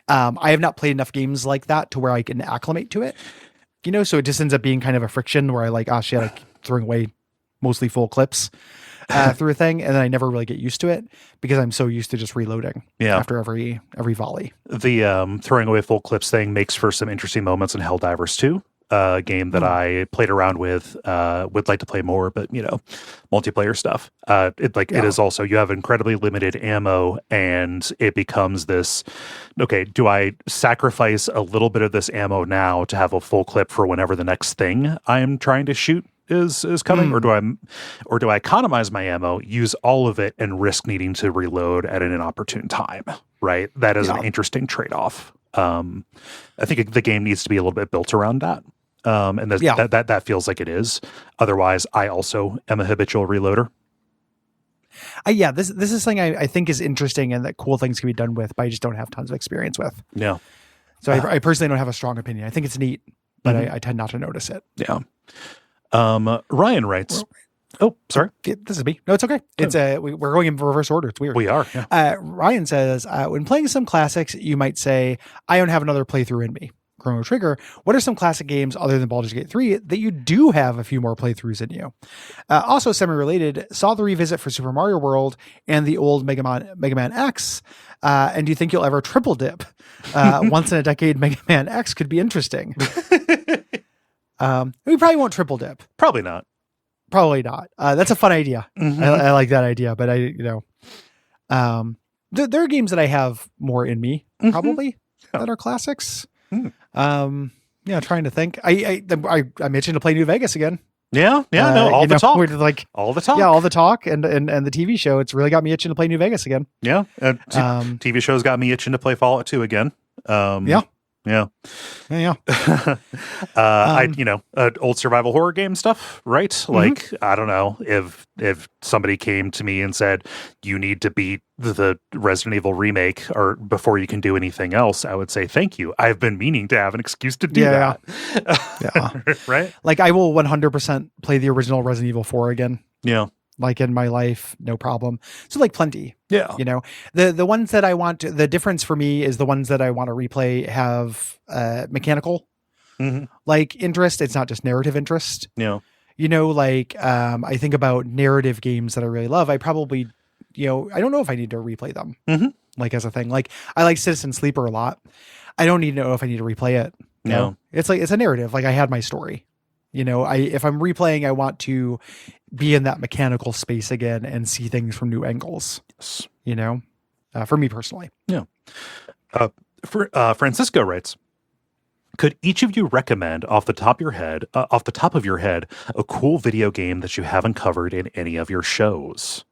I have not played enough games like that to where I can acclimate to it. So it just ends up being kind of a friction where I like, oh shit, I'm throwing away mostly full clips through a thing. And then I never really get used to it because I'm so used to just reloading after every volley. The throwing away full clips thing makes for some interesting moments in Helldivers 2. A game that I played around with, would like to play more, but multiplayer stuff. It is also, you have incredibly limited ammo and it becomes this, okay, do I sacrifice a little bit of this ammo now to have a full clip for whenever the next thing I'm trying to shoot is coming, or do I economize my ammo, use all of it and risk needing to reload at an inopportune time, right? That is an interesting trade-off. I think the game needs to be a little bit built around that. And that feels like it is. Otherwise, I also am a habitual reloader. This is something I think is interesting and that cool things can be done with, but I just don't have tons of experience with. Yeah. So I personally don't have a strong opinion. I think it's neat, but I tend not to notice it. Yeah. Ryan writes, oh, sorry. This is me. No, it's okay. It's we're going in reverse order. It's weird. We are. Yeah. Ryan says, when playing some classics, you might say, I don't have another playthrough in me. Chrono Trigger, what are some classic games other than Baldur's Gate 3 that you do have a few more playthroughs in you? Also semi-related, saw the revisit for Super Mario World and the old Mega Man X. And do you think you'll ever triple dip? Once in a decade, Mega Man X could be interesting. We probably won't triple dip. Probably not. That's a fun idea. I like that idea, but there are games that I have more in me probably that are classics. Trying to think. I'm itching to play New Vegas again. All the talk. All the talk. Yeah, all the talk and the TV show. It's really got me itching to play New Vegas again. Yeah. TV shows got me itching to play Fallout 2 again. Yeah. Old survival horror game stuff, right? Like, I don't know, if somebody came to me and said, you need to beat the Resident Evil remake or before you can do anything else, I would say, thank you. I've been meaning to have an excuse to do that. Yeah. Right? Like, I will 100% play the original Resident Evil 4 again. Yeah. Like in my life, no problem. So like plenty. Yeah. The ones that I want to, the difference for me is the ones that I want to replay have mechanical like interest. It's not just narrative interest. Yeah. I think about narrative games that I really love. I probably, I don't know if I need to replay them like as a thing. Like I like Citizen Sleeper a lot. I don't need to know if I need to replay it. No. It's like, it's a narrative. Like I had my story. If I'm replaying, I want to be in that mechanical space again and see things from new angles. Yes. For me personally. Yeah. Francisco writes, could each of you recommend off the top of your head, a cool video game that you haven't covered in any of your shows?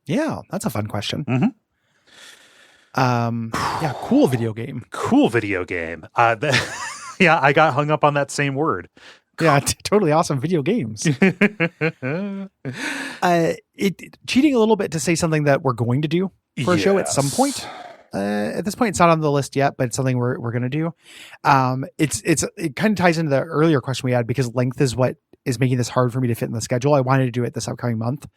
Yeah, that's a fun question. Cool video game. Cool video game. I got hung up on that same word. Yeah, totally awesome video games. Cheating a little bit to say something that we're going to do for a show at some point. At this point, it's not on the list yet, but it's something we're going to do. It kind of ties into the earlier question we had, because length is what is making this hard for me to fit in the schedule. I wanted to do it this upcoming month.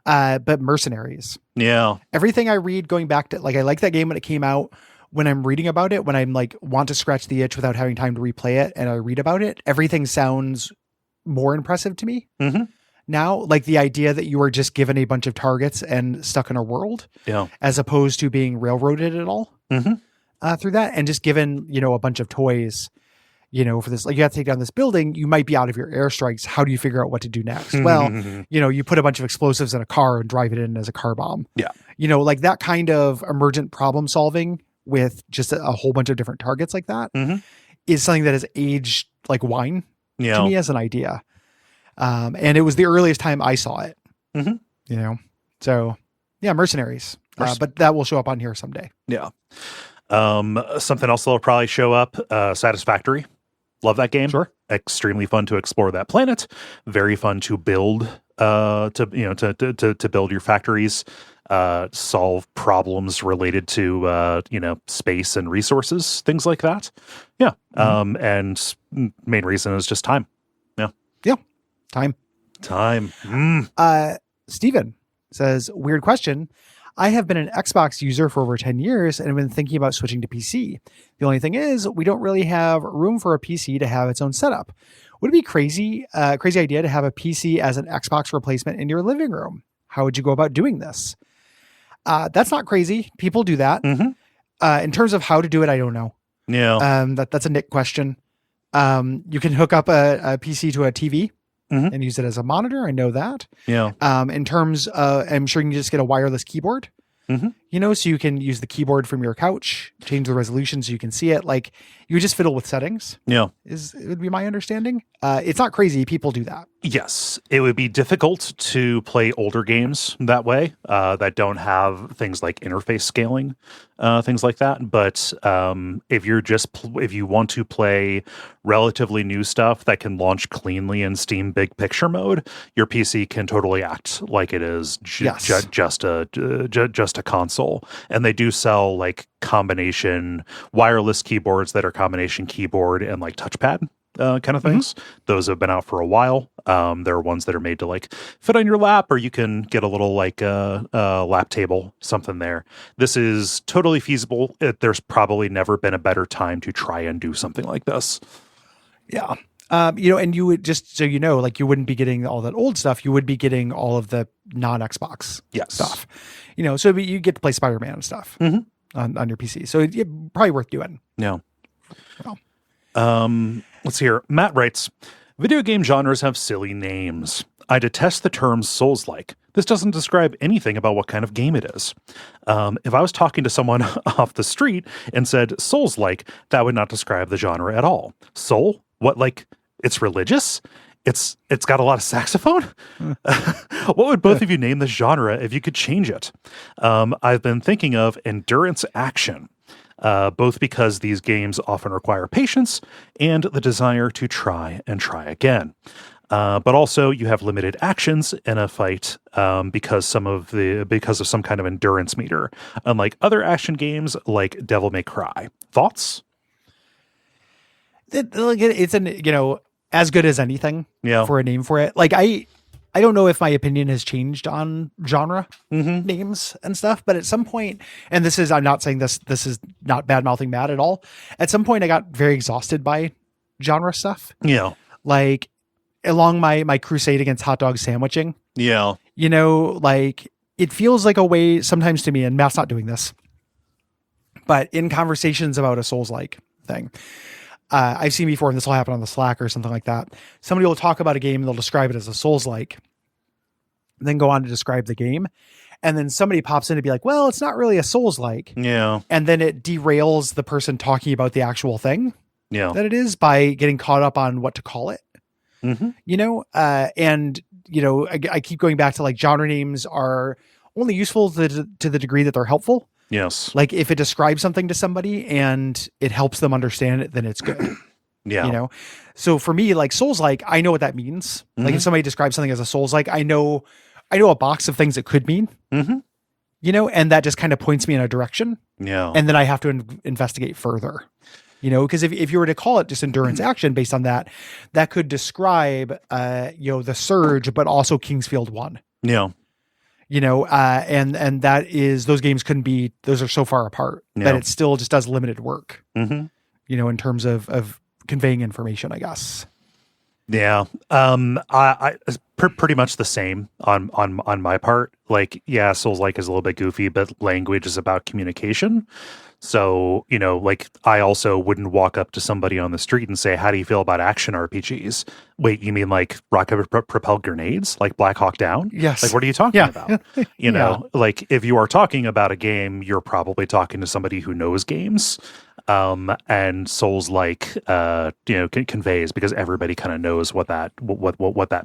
But Mercenaries. Yeah. Everything I read going back to, like, I like that game when it came out. When I'm reading about it, when I'm like, want to scratch the itch without having time to replay it, and I read about it, everything sounds more impressive to me. Mm-hmm. Now, like the idea that you are just given a bunch of targets and stuck in a world, as opposed to being railroaded at all through that, and just given, a bunch of toys, for this, like, you have to take down this building, you might be out of your airstrikes. How do you figure out what to do next? Well, you put a bunch of explosives in a car and drive it in as a car bomb. Yeah. Like that kind of emergent problem solving with just a whole bunch of different targets like that is something that has aged like wine to me as an idea. And it was the earliest time I saw it, so yeah, Mercenaries, but that will show up on here someday. Yeah. Something else that'll probably show up, Satisfactory. Love that game. Sure. Extremely fun to explore that planet. Very fun to build, to build your factories, solve problems related to, space and resources, things like that. Yeah. And main reason is just time. Yeah. Yeah. Time. Steven says, weird question. I have been an Xbox user for over 10 years and have been thinking about switching to PC. The only thing is we don't really have room for a PC to have its own setup. Would it be crazy idea to have a PC as an Xbox replacement in your living room? How would you go about doing this? That's not crazy. People do that. In terms of how to do it, I don't know. Yeah. That's a Nick question. You can hook up a PC to a TV and use it as a monitor. I know that. Yeah. In terms of, I'm sure you can just get a wireless keyboard, so you can use the keyboard from your couch, change the resolution so you can see it. Like, you just fiddle with settings. Yeah. It would be my understanding. It's not crazy. People do that. Yes. It would be difficult to play older games that way, that don't have things like interface scaling, things like that. But if you want to play relatively new stuff that can launch cleanly in Steam Big Picture mode, your PC can totally act like it is just a console. And they do sell like combination wireless keyboards that are combination keyboard and like touchpad kind of things. Those have been out for a while. There are ones that are made to like fit on your lap, or you can get a little like lap table, something there. This is totally feasible. There's probably never been a better time to try and do something like this. Yeah. And you would, just so you know, like, you wouldn't be getting all that old stuff. You would be getting all of the non-Xbox stuff, so you get to play Spider-Man and stuff on your PC. So it's probably worth doing. Yeah. Let's hear. Matt writes, video game genres have silly names. I detest the term Souls-like. This doesn't describe anything about what kind of game it is. If I was talking to someone off the street and said Souls-like, that would not describe the genre at all. Soul? What, like, it's religious? It's got a lot of saxophone? What would both of you name the genre if you could change it? I've been thinking of endurance action. Both because these games often require patience and the desire to try and try again. But also you have limited actions in a fight because of some kind of endurance meter, unlike other action games like Devil May Cry. Thoughts? It's as good as anything for a name for it. Like, I don't know if my opinion has changed on genre names and stuff, but at some point, and I'm not saying this is not bad mouthing Matt at all. At some point I got very exhausted by genre stuff. Yeah. Like, along my crusade against hot dog sandwiching. Yeah. Like, it feels like a way sometimes to me, and Matt's not doing this, but in conversations about a Souls-like thing, I've seen before, and this will happen on the Slack or something like that. Somebody will talk about a game and they'll describe it as a Souls-like, then go on to describe the game. And then somebody pops in to be like, well, it's not really a Souls-like. Yeah. And then it derails the person talking about the actual thing that it is by getting caught up on what to call it. I keep going back to, like, genre names are only useful to the degree that they're helpful. Yes. Like, if it describes something to somebody and it helps them understand it, then it's good. You know? So for me, like Souls-like, I know what that means. Like if somebody describes something as a Souls-like, I know a box of things it could mean, and that just kind of points me in a direction. Yeah. And then I have to investigate further, because if you were to call it just endurance action based on that, that could describe, the Surge, but also Kingsfield 1. Yeah. And that is, those games those are so far apart that it still just does limited work, in terms of conveying information, I guess. Yeah. I pretty much the same on my part. Like, yeah, Souls-like is a little bit goofy, but language is about communication. So, like I also wouldn't walk up to somebody on the street and say, how do you feel about action RPGs? Wait, you mean like rocket propelled grenades, like Black Hawk Down? Yes. Like, what are you talking about? Like if you are talking about a game, you're probably talking to somebody who knows games. And Souls-like, conveys, because everybody kind of knows what that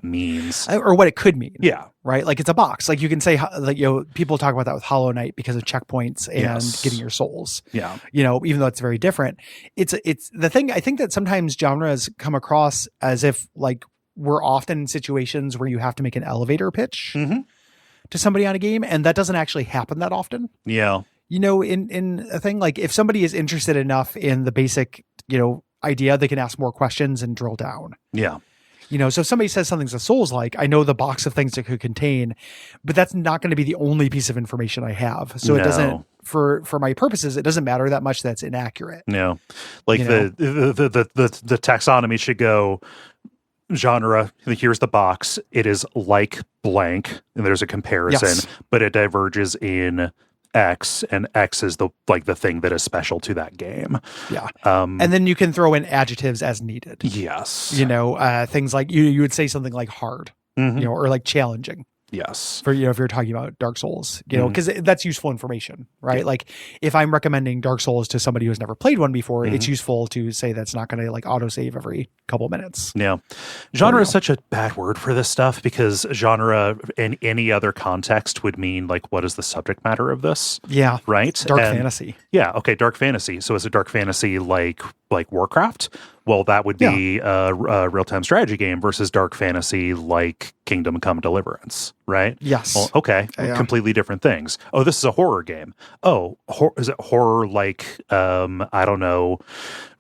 means, or what it could mean. Yeah. Right. Like it's a box. Like you can say, like, people talk about that with Hollow Knight because of checkpoints and getting your souls. Yeah. Even though it's very different, it's the thing. I think that sometimes genres come across as if like we're often in situations where you have to make an elevator pitch to somebody on a game, and that doesn't actually happen that often. Yeah. In a thing, like if somebody is interested enough in the basic, idea, they can ask more questions and drill down. Yeah. So if somebody says something's a Souls-like, I know the box of things it could contain, but that's not going to be the only piece of information I have. So it doesn't, for my purposes, it doesn't matter that much that's inaccurate. No. Like the taxonomy should go genre, here's the box. It is like blank, and there's a comparison, but it diverges in X, and X is the thing that is special to that game. Yeah. And then you can throw in adjectives as needed. Yes. Things like you would say something like hard, or like challenging. Yes. For, if you're talking about Dark Souls, because that's useful information, right? Yeah. Like if I'm recommending Dark Souls to somebody who's never played one before, it's useful to say that's not going to like autosave every couple minutes. Yeah. Genre is such a bad word for this stuff, because genre in any other context would mean like, what is the subject matter of this? Yeah. Right. Dark fantasy. Yeah. Okay. Dark fantasy. So is it dark fantasy like Warcraft? Well, that would be a real-time strategy game versus dark fantasy like Kingdom Come Deliverance, right? Yes. Well, okay. Completely different things. Oh, this is a horror game. Oh, is it horror like, I don't know,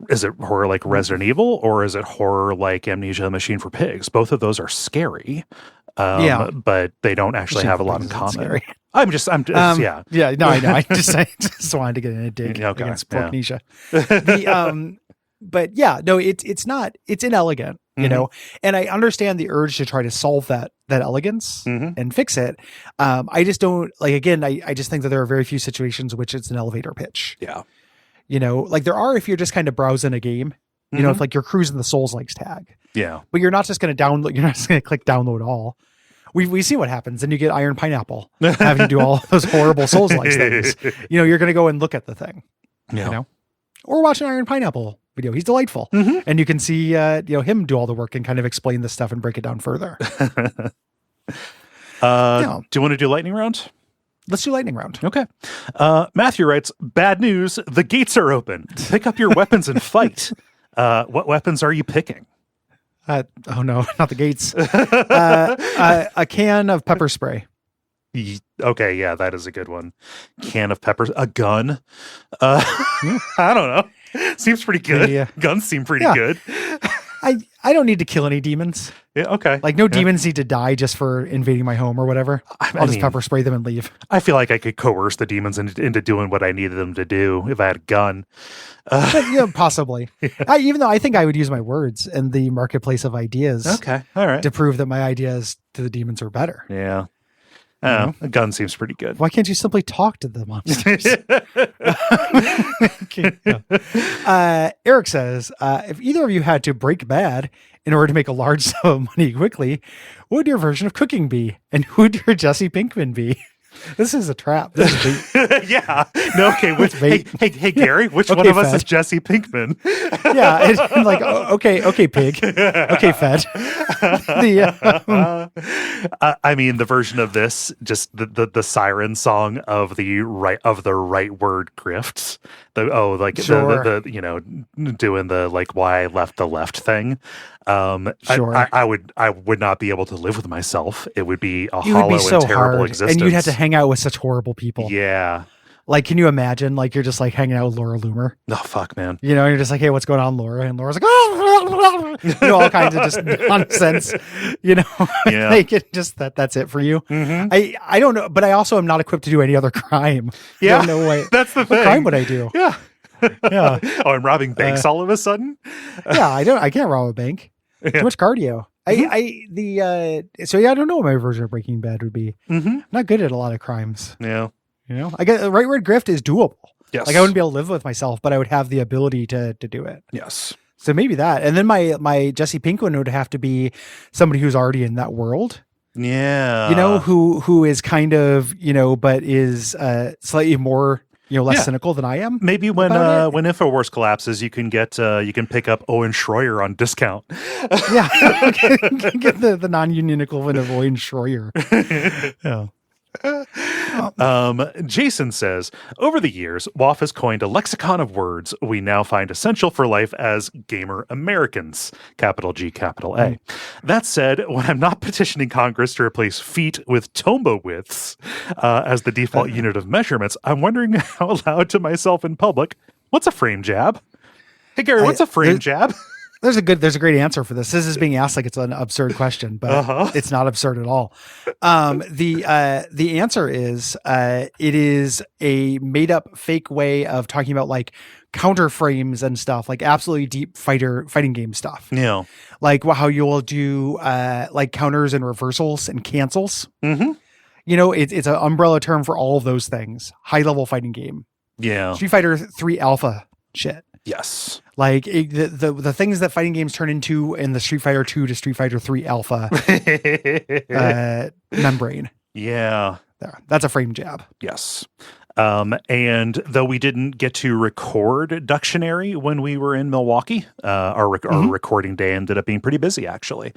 is it horror like Resident Evil, or is it horror like Amnesia: Machine for Pigs? Both of those are scary, but they don't actually have a lot in common. Scary. I'm just, yeah. Yeah, no, I know. I just wanted to get in a dig against Porknesia. But yeah, no, it's not, it's inelegant, and I understand the urge to try to solve that elegance and fix it. I just don't again, I just think that there are very few situations in which it's an elevator pitch. Yeah. Like there are, if you're just kind of browsing a game, if like you're cruising the Souls-likes tag. Yeah. But you're not just going to download, you're not just going to click download all. We see what happens, and you get Iron Pineapple having to do all those horrible Souls-like things. You're going to go and look at the thing, or watch an Iron Pineapple video. He's delightful, and you can see him do all the work and kind of explain the stuff and break it down further. Do you want to do lightning round? Let's do lightning round. Okay. Matthew writes, bad news, the gates are open. Pick up your weapons and fight. What weapons are you picking? Oh no, not the gates. A can of pepper spray. Okay, yeah, that is a good one. Can of peppers, a gun. I don't know. Seems pretty good. Yeah. Guns seem pretty good. I don't need to kill any demons. Yeah, okay. Like no demons need to die just for invading my home or whatever. I'll just pepper spray them and leave. I feel like I could coerce the demons into doing what I needed them to do if I had a gun. Possibly. Even though I think I would use my words in the marketplace of ideas. Okay, all right. To prove that my ideas to the demons are better. Yeah. A gun seems pretty good. Why can't you simply talk to the monsters? Eric says, if either of you had to break bad in order to make a large sum of money quickly, what would your version of cooking be? And who would your Jesse Pinkman be? This is a trap. This is Yeah. No. Okay. Hey, Gary. Which one Okay, of us Fed. is Jesse Pinkman? yeah. I'm like, okay, pig. Okay, Fed. I mean, the version of this, just the siren song of the right word grifts. Sure. The doing the like why I left the left thing. Sure. I would not be able to live with myself. It would be a It would be hollow so and terrible hard, existence. and you'd have to hang out with such horrible people. Yeah. Like, can you imagine? Like, you're just like hanging out with Laura Loomer. Oh fuck, man. You know, you're just like, hey, what's going on, Laura? And Laura's like, oh, all kinds of just nonsense. Yeah. Like it just that's it for you. Mm-hmm. I don't know, but I also am not equipped to do any other crime. Yeah, I don't know that's the what thing. crime would I do? Yeah. Yeah. Oh, I'm robbing banks all of a sudden. Yeah, I can't rob a bank. Too much cardio. So I don't know what my version of Breaking Bad would be. Mm-hmm. I'm not good at a lot of crimes. Yeah. I get the right word grift is doable. Yes. Like I wouldn't be able to live with myself, but I would have the ability to do it. Yes. So maybe that. And then my Jesse Pinkman would have to be somebody who's already in that world. Yeah. Who is kind of, but is slightly more, less cynical than I am. Maybe when InfoWars collapses, you can pick up Owen Schroyer on discount. Yeah. Get the non-union equivalent of Owen Schroyer. Yeah. Jason says, over the years, WAF has coined a lexicon of words we now find essential for life as gamer Americans, capital G, capital A. That said, when I'm not petitioning Congress to replace feet with tombo widths as the default unit of measurements, I'm wondering out loud to myself in public, what's a frame jab? Hey Gary, what's a frame jab? There's a great answer for this. This is being asked like it's an absurd question, but it's not absurd at all. The answer is it is a made up fake way of talking about like counter frames and stuff, like absolutely deep fighting game stuff. Yeah, like how you'll do like counters and reversals and cancels. Mm-hmm. It's an umbrella term for all of those things. High level fighting game. Yeah, Street Fighter 3 Alpha shit. Yes. Like the things that fighting games turn into in the Street Fighter 2 to Street Fighter 3 Alpha membrane. Yeah. There. That's a frame jab. Yes. And though we didn't get to record Ducktionary when we were in Milwaukee, our recording day ended up being pretty busy, actually.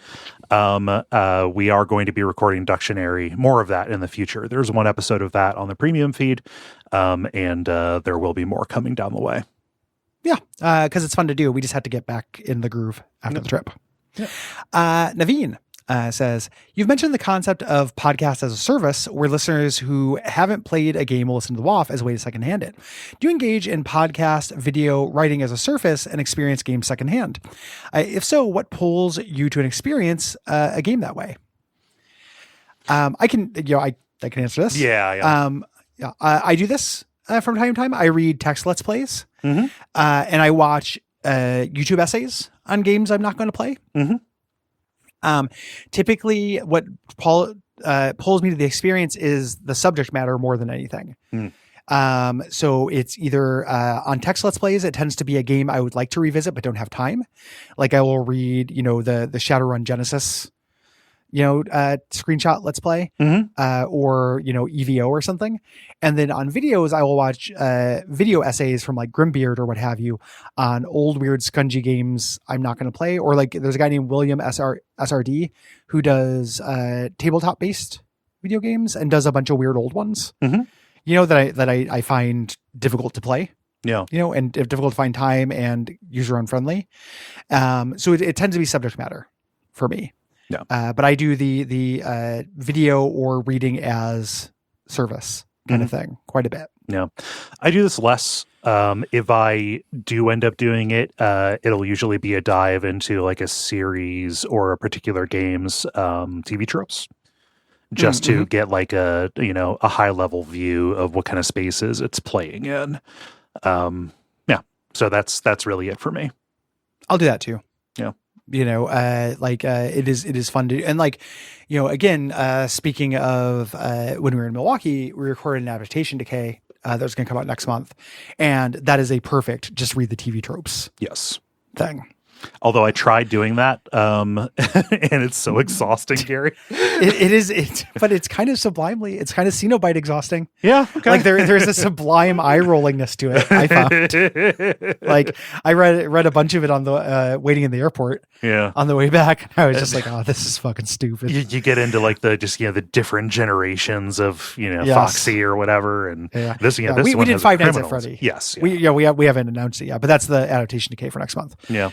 We are going to be recording Ducktionary, more of that in the future. There's one episode of that on the premium feed, and there will be more coming down the way. Yeah, because it's fun to do. We just had to get back in the groove after the trip. Yep. Naveen says, you've mentioned the concept of podcast as a service where listeners who haven't played a game will listen to the WAF as a way to secondhand it. Do you engage in podcast, video, writing as a service and experience games secondhand? If so, what pulls you to an experience a game that way? I can answer this. Yeah. I do this from time to time. I read text Let's Plays. Mm-hmm. And I watch YouTube essays on games I'm not going to play. Mm-hmm. Typically, what pulls me to the experience is the subject matter more than anything. So it's either on text Let's Plays, it tends to be a game I would like to revisit but don't have time. Like I will read, the Shadowrun Genesis, screenshot Let's Play, or EVO or something. And then on videos, I will watch video essays from like Grimbeard or what have you on old weird scungy games I'm not going to play. Or like there's a guy named William SRD who does tabletop based video games and does a bunch of weird old ones. That I find difficult to play. Yeah. And difficult to find time and user unfriendly. So it tends to be subject matter for me. Yeah. But I do the video or reading as service kind of thing quite a bit. Yeah. I do this less. If I do end up doing it, it'll usually be a dive into like a series or a particular game's TV tropes. Just to get like a high level view of what kind of spaces it's playing in. Yeah. So that's really it for me. I'll do that too. Yeah. It is fun to, and like, again, speaking of, when we were in Milwaukee, we recorded an adaptation decay, that was going to come out next month. And that is a perfect, just read the TV tropes Yes. thing. Although I tried doing that, and it's so exhausting, Gary. It is, but it's kind of sublimely, it's kind of Cenobite exhausting. Yeah. Okay. Like there's a sublime eye rollingness to it. I found. Like I read a bunch of it on the waiting in the airport. Yeah. On the way back, I was just like, oh, this is fucking stupid. You get into like the different generations of Yes. Foxy or whatever, and this we one did has Five Nights at criminals. Freddy. Yes. Yeah. We haven't announced it yet, but that's the adaptation to K for next month. Yeah.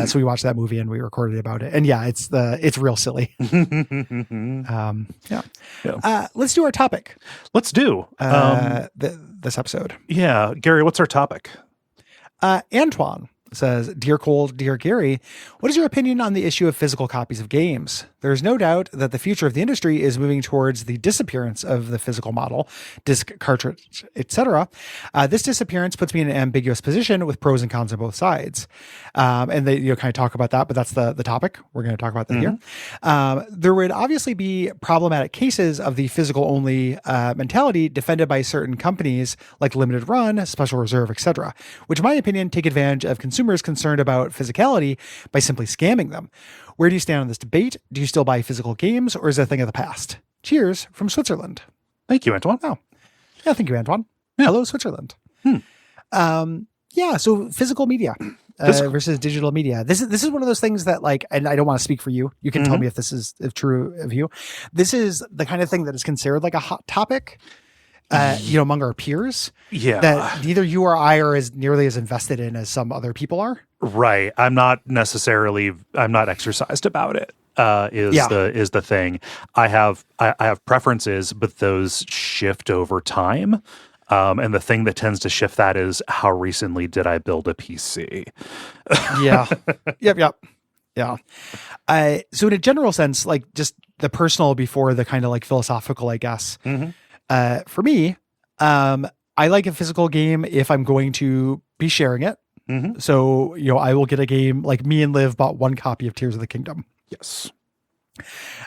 So we watched that movie and we recorded about it, and it's real silly. Let's do our topic. Let's do this episode. Yeah, Gary, what's our topic? Antoine says, Dear Cole, Dear Gary, what is your opinion on the issue of physical copies of games? There is no doubt that the future of the industry is moving towards the disappearance of the physical model, disc, cartridge, etc. This disappearance puts me in an ambiguous position with pros and cons on both sides. And they kind of talk about that, but that's the topic. We're going to talk about that here. There would obviously be problematic cases of the physical only mentality defended by certain companies like Limited Run, Special Reserve, etc., which in my opinion take advantage of consumers concerned about physicality by simply scamming them. Where do you stand on this debate? Do you still buy physical games, or is it a thing of the past? Cheers from Switzerland. Thank you, Antoine. Oh, yeah, thank you, Antoine. Yeah. Hello, Switzerland. So physical media versus digital media. This is one of those things that, like, and I don't want to speak for you. You can tell me if this is true of you. This is the kind of thing that is considered like a hot topic. Among our peers, that neither you or I are as nearly as invested in as some other people are. Right. I'm not exercised about it. Is the thing. I have preferences, but those shift over time. And the thing that tends to shift that is how recently did I build a PC? Yeah. Yep. Yeah. So in a general sense, like just the personal before the kind of like philosophical, I guess. For me, I like a physical game if I'm going to be sharing it. So, I will get a game like me and Liv bought one copy of Tears of the Kingdom. Yes.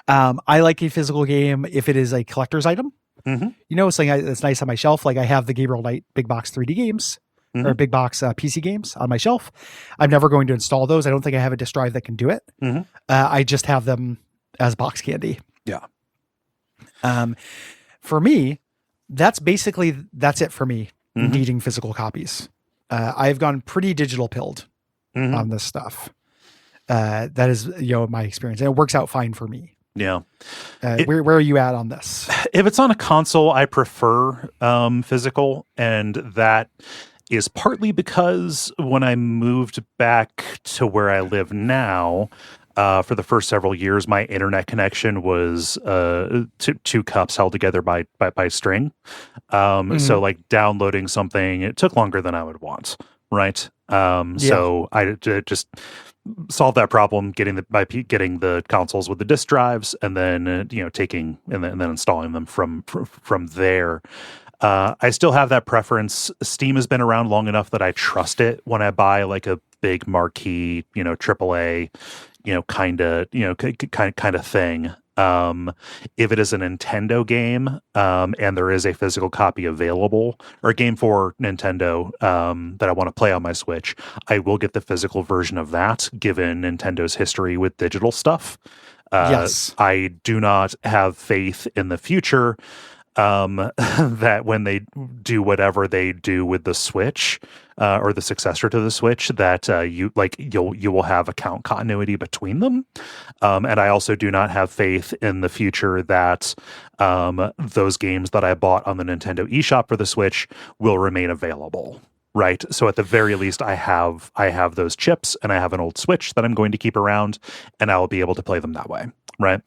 I like a physical game if it is a collector's item. Something that's nice on my shelf. Like I have the Gabriel Knight big box 3D games or big box PC games on my shelf. I'm never going to install those. I don't think I have a disk drive that can do it. I just have them as box candy. Yeah. For me, that's it for me needing physical copies. I've gone pretty digital pilled on this stuff. That is, my experience, and it works out fine for me. Yeah. Where are you at on this? If it's on a console, I prefer physical, and that is partly because when I moved back to where I live now, for the first several years, my internet connection was two cups held together by string. So like downloading something, it took longer than I would want. Right. So I just solved that problem, getting the consoles with the disk drives, and then taking and then installing them from there. I still have that preference. Steam has been around long enough that I trust it when I buy like a big marquee, AAA, kind of thing. If it is a Nintendo game, and there is a physical copy available, or a game for Nintendo, that I want to play on my Switch, I will get the physical version of that, given Nintendo's history with digital stuff. Yes. I do not have faith in the future, that when they do whatever they do with the Switch, or the successor to the Switch, that you will have account continuity between them. And I also do not have faith in the future that those games that I bought on the Nintendo eShop for the Switch will remain available. Right. So at the very least, I have those chips, and I have an old Switch that I'm going to keep around, and I will be able to play them that way. Right.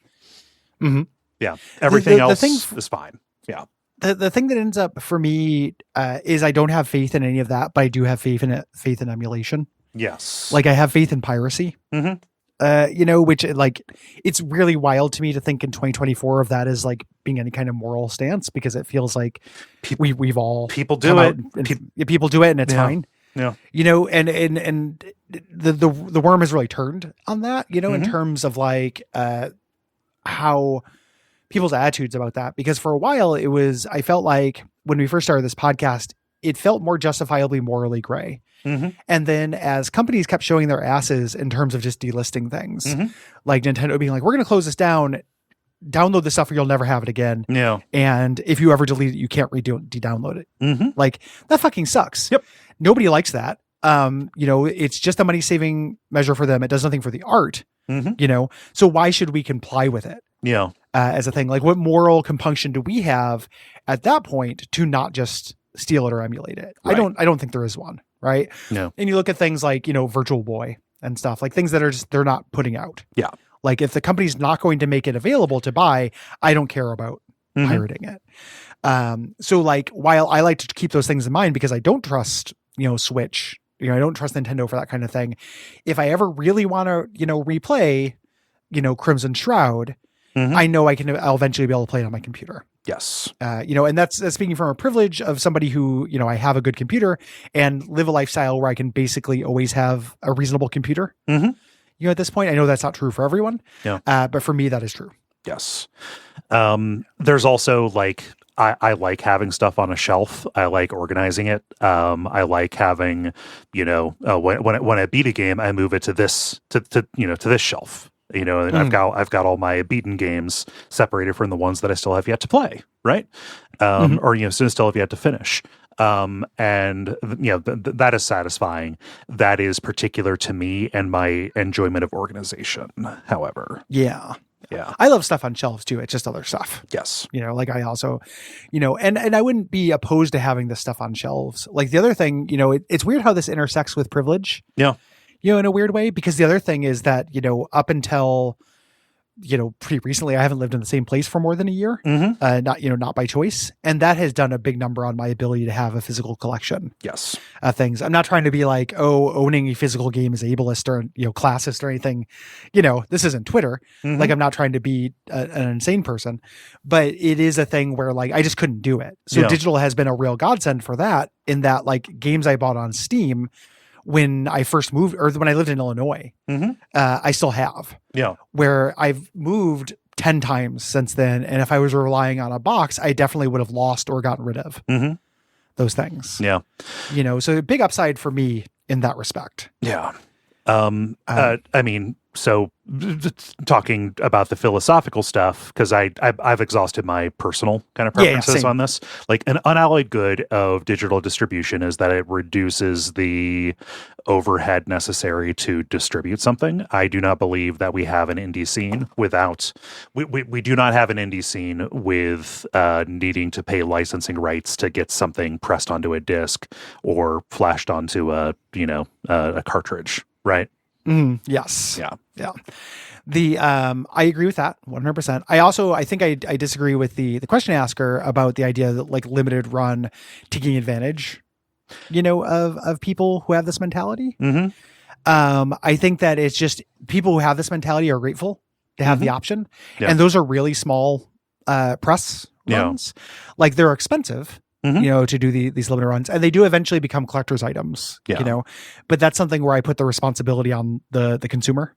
Yeah. Everything else is fine. Yeah. The thing that ends up for me is I don't have faith in any of that, but I do have faith in emulation. Yes. Like I have faith in piracy. Which like it's really wild to me to think in 2024 of that as like being any kind of moral stance, because it feels like we've all people do it. People do it, and it's fine. Yeah. And the worm has really turned on that. In terms of like how people's attitudes about that, because for a while I felt like when we first started this podcast, it felt more justifiably morally gray. And then as companies kept showing their asses in terms of just delisting things, like Nintendo being like, we're going to close this down, download the stuff or you'll never have it again. Yeah. And if you ever delete it, you can't de-download it. Like, that fucking sucks. Yep. Nobody likes that. It's just a money saving measure for them. It does nothing for the art, so why should we comply with it? Yeah. As a thing, like, what moral compunction do we have at that point to not just steal it or emulate it? Right. I don't think there is one. Right. No. And you look at things like, Virtual Boy and stuff, like things that are just, they're not putting out. Yeah. Like, if the company's not going to make it available to buy, I don't care about pirating it. So like, while I like to keep those things in mind because I don't trust, Switch, I don't trust Nintendo for that kind of thing. If I ever really want to, replay, Crimson Shroud, I know I'll eventually be able to play it on my computer. Yes. And that's speaking from a privilege of somebody who, I have a good computer and live a lifestyle where I can basically always have a reasonable computer. At this point, I know that's not true for everyone. Yeah. But for me, that is true. Yes. There's also like, I like having stuff on a shelf. I like organizing it. I like having, when I beat a game, I move it to this, to this shelf. And I've got all my beaten games separated from the ones that I still have yet to play, right? Or still have yet to finish. And that is satisfying. That is particular to me and my enjoyment of organization. However, yeah, I love stuff on shelves too. It's just other stuff. Yes, like I also, and I wouldn't be opposed to having this stuff on shelves. Like the other thing, it's weird how this intersects with privilege. Yeah. In a weird way, because the other thing is that, up until, pretty recently, I haven't lived in the same place for more than a year, not by choice. And that has done a big number on my ability to have a physical collection. Yes. Things. I'm not trying to be like, owning a physical game is ableist or, classist or anything. This isn't Twitter. Like, I'm not trying to be an insane person, but it is a thing where like, I just couldn't do it. So digital has been a real godsend for that, in that like games I bought on Steam when I first moved, or when I lived in Illinois, I still have. Yeah. Where I've moved 10 times since then. And if I was relying on a box, I definitely would have lost or gotten rid of those things. Yeah. So a big upside for me in that respect. Yeah. I mean, so talking about the philosophical stuff, because I've exhausted my personal kind of preferences on this. Like, an unalloyed good of digital distribution is that it reduces the overhead necessary to distribute something. I do not believe that we have an indie scene without we do not have an indie scene with needing to pay licensing rights to get something pressed onto a disc or flashed onto a cartridge, right? Yes. Yeah. I agree with that 100%. I think I disagree with the question asker about the idea that like limited run taking advantage, of people who have this mentality. I think that it's just people who have this mentality are grateful to have the option. Yeah. And those are really small, press runs. Like, they're expensive. To do these limited runs, and they do eventually become collector's items, but that's something where I put the responsibility on the consumer.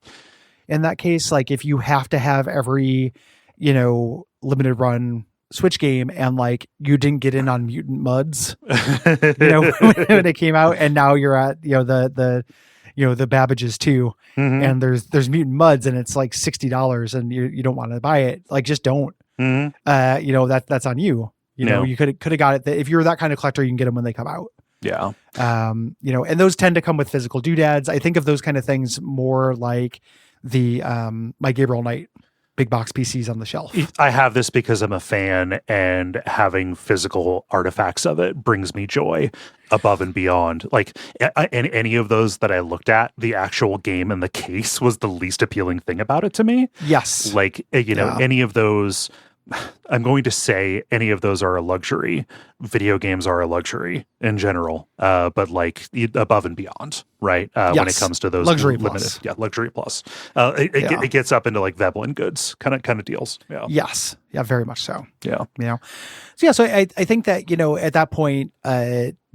In that case, like, if you have to have every, limited run Switch game and like you didn't get in on Mutant Muds, when it came out, and now you're at, the Babbages too, and there's Mutant Muds and it's like $60 and you don't want to buy it, like, just don't, that's on you. You could have got it. If you're that kind of collector, you can get them when they come out. Yeah. And those tend to come with physical doodads. I think of those kind of things more like the my Gabriel Knight big box PCs on the shelf. I have this because I'm a fan, and having physical artifacts of it brings me joy above and beyond. Like, any of those that I looked at, the actual game and the case was the least appealing thing about it to me. Yes. Like, any of those, I'm going to say any of those are a luxury. Video games are a luxury in general, but like above and beyond, right? When it comes to those luxury limited, luxury plus. It gets up into like Veblen goods kind of deals. Yeah. Yes. Yeah. Very much so. Yeah. So I think that at that point,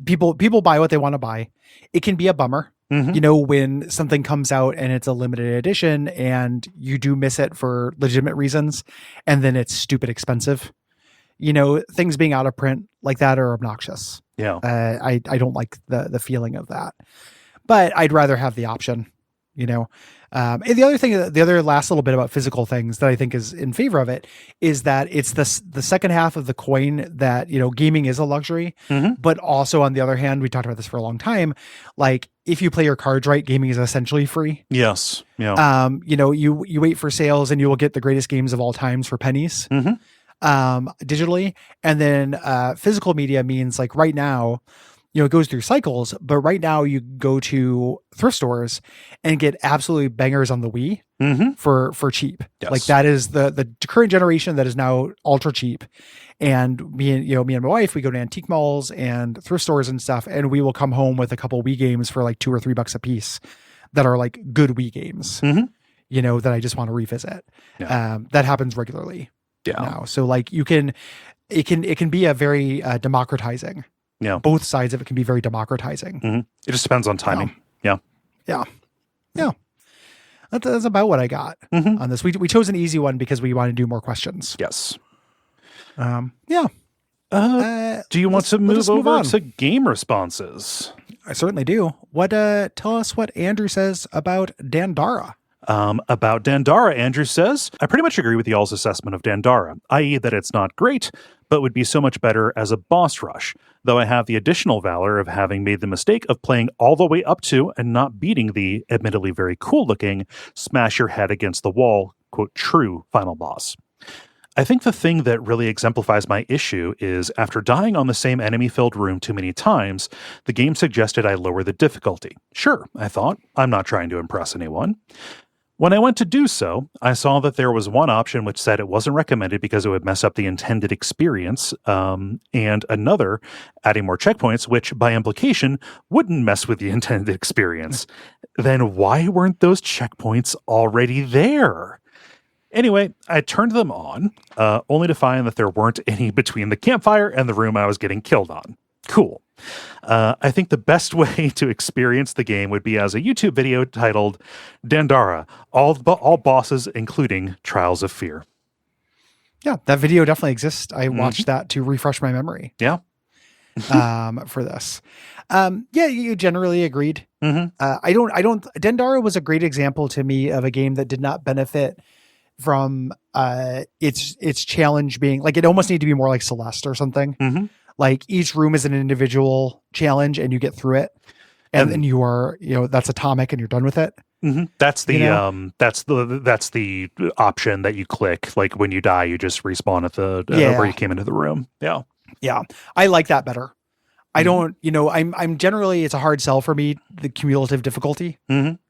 people buy what they want to buy. It can be a bummer. When something comes out and it's a limited edition and you do miss it for legitimate reasons, and then it's stupid expensive, things being out of print like that are obnoxious. Yeah. I don't like the feeling of that, but I'd rather have the option, and the other last little bit about physical things that I think is in favor of it is that it's the second half of the coin that, gaming is a luxury, but also on the other hand, we talked about this for a long time. Like if you play your cards right, gaming is essentially free. Yes. Yeah. You wait for sales and you will get the greatest games of all times for pennies, digitally. And then, physical media means like right now, it goes through cycles, but right now you go to thrift stores and get absolutely bangers on the Wii for cheap. Yes. Like that is the current generation that is now ultra cheap. And me and my wife, we go to antique malls and thrift stores and stuff, and we will come home with a couple Wii games for like $2 or $3 a piece that are like good Wii games, that I just want to revisit. Yeah. That happens regularly now. So like it can be a very democratizing. Yeah. Both sides of it can be very democratizing. It just depends on timing. Yeah. That's about what I got on this. We chose an easy one because we want to do more questions. Yes. Yeah. Do you want to move over to game responses? I certainly do. Tell us what Andrew says about Dandara. About Dandara, Andrew says, I pretty much agree with y'all's assessment of Dandara, i.e. that it's not great, but would be so much better as a boss rush, though I have the additional valor of having made the mistake of playing all the way up to and not beating the, admittedly very cool-looking, smash your head against the wall, quote, true final boss. I think the thing that really exemplifies my issue is after dying on the same enemy-filled room too many times, the game suggested I lower the difficulty. Sure, I thought, I'm not trying to impress anyone. When I went to do so, I saw that there was one option which said it wasn't recommended because it would mess up the intended experience, and another, adding more checkpoints, which by implication wouldn't mess with the intended experience. Then why weren't those checkpoints already there? Anyway, I turned them on, only to find that there weren't any between the campfire and the room I was getting killed on. Cool. I think the best way to experience the game would be as a YouTube video titled Dandara, all bosses, including Trials of Fear. Yeah, that video definitely exists. I watched that to refresh my memory. Yeah. For this. Yeah, you generally agreed. Dandara was a great example to me of a game that did not benefit from its challenge being like, it almost needed to be more like Celeste or something. Like each room is an individual challenge and you get through it. And then you are, that's atomic and you're done with it. That's the that's the option that you click. Like when you die, you just respawn at the where you came into the room. Yeah. Yeah. I like that better. I don't, I'm generally, it's a hard sell for me, the cumulative difficulty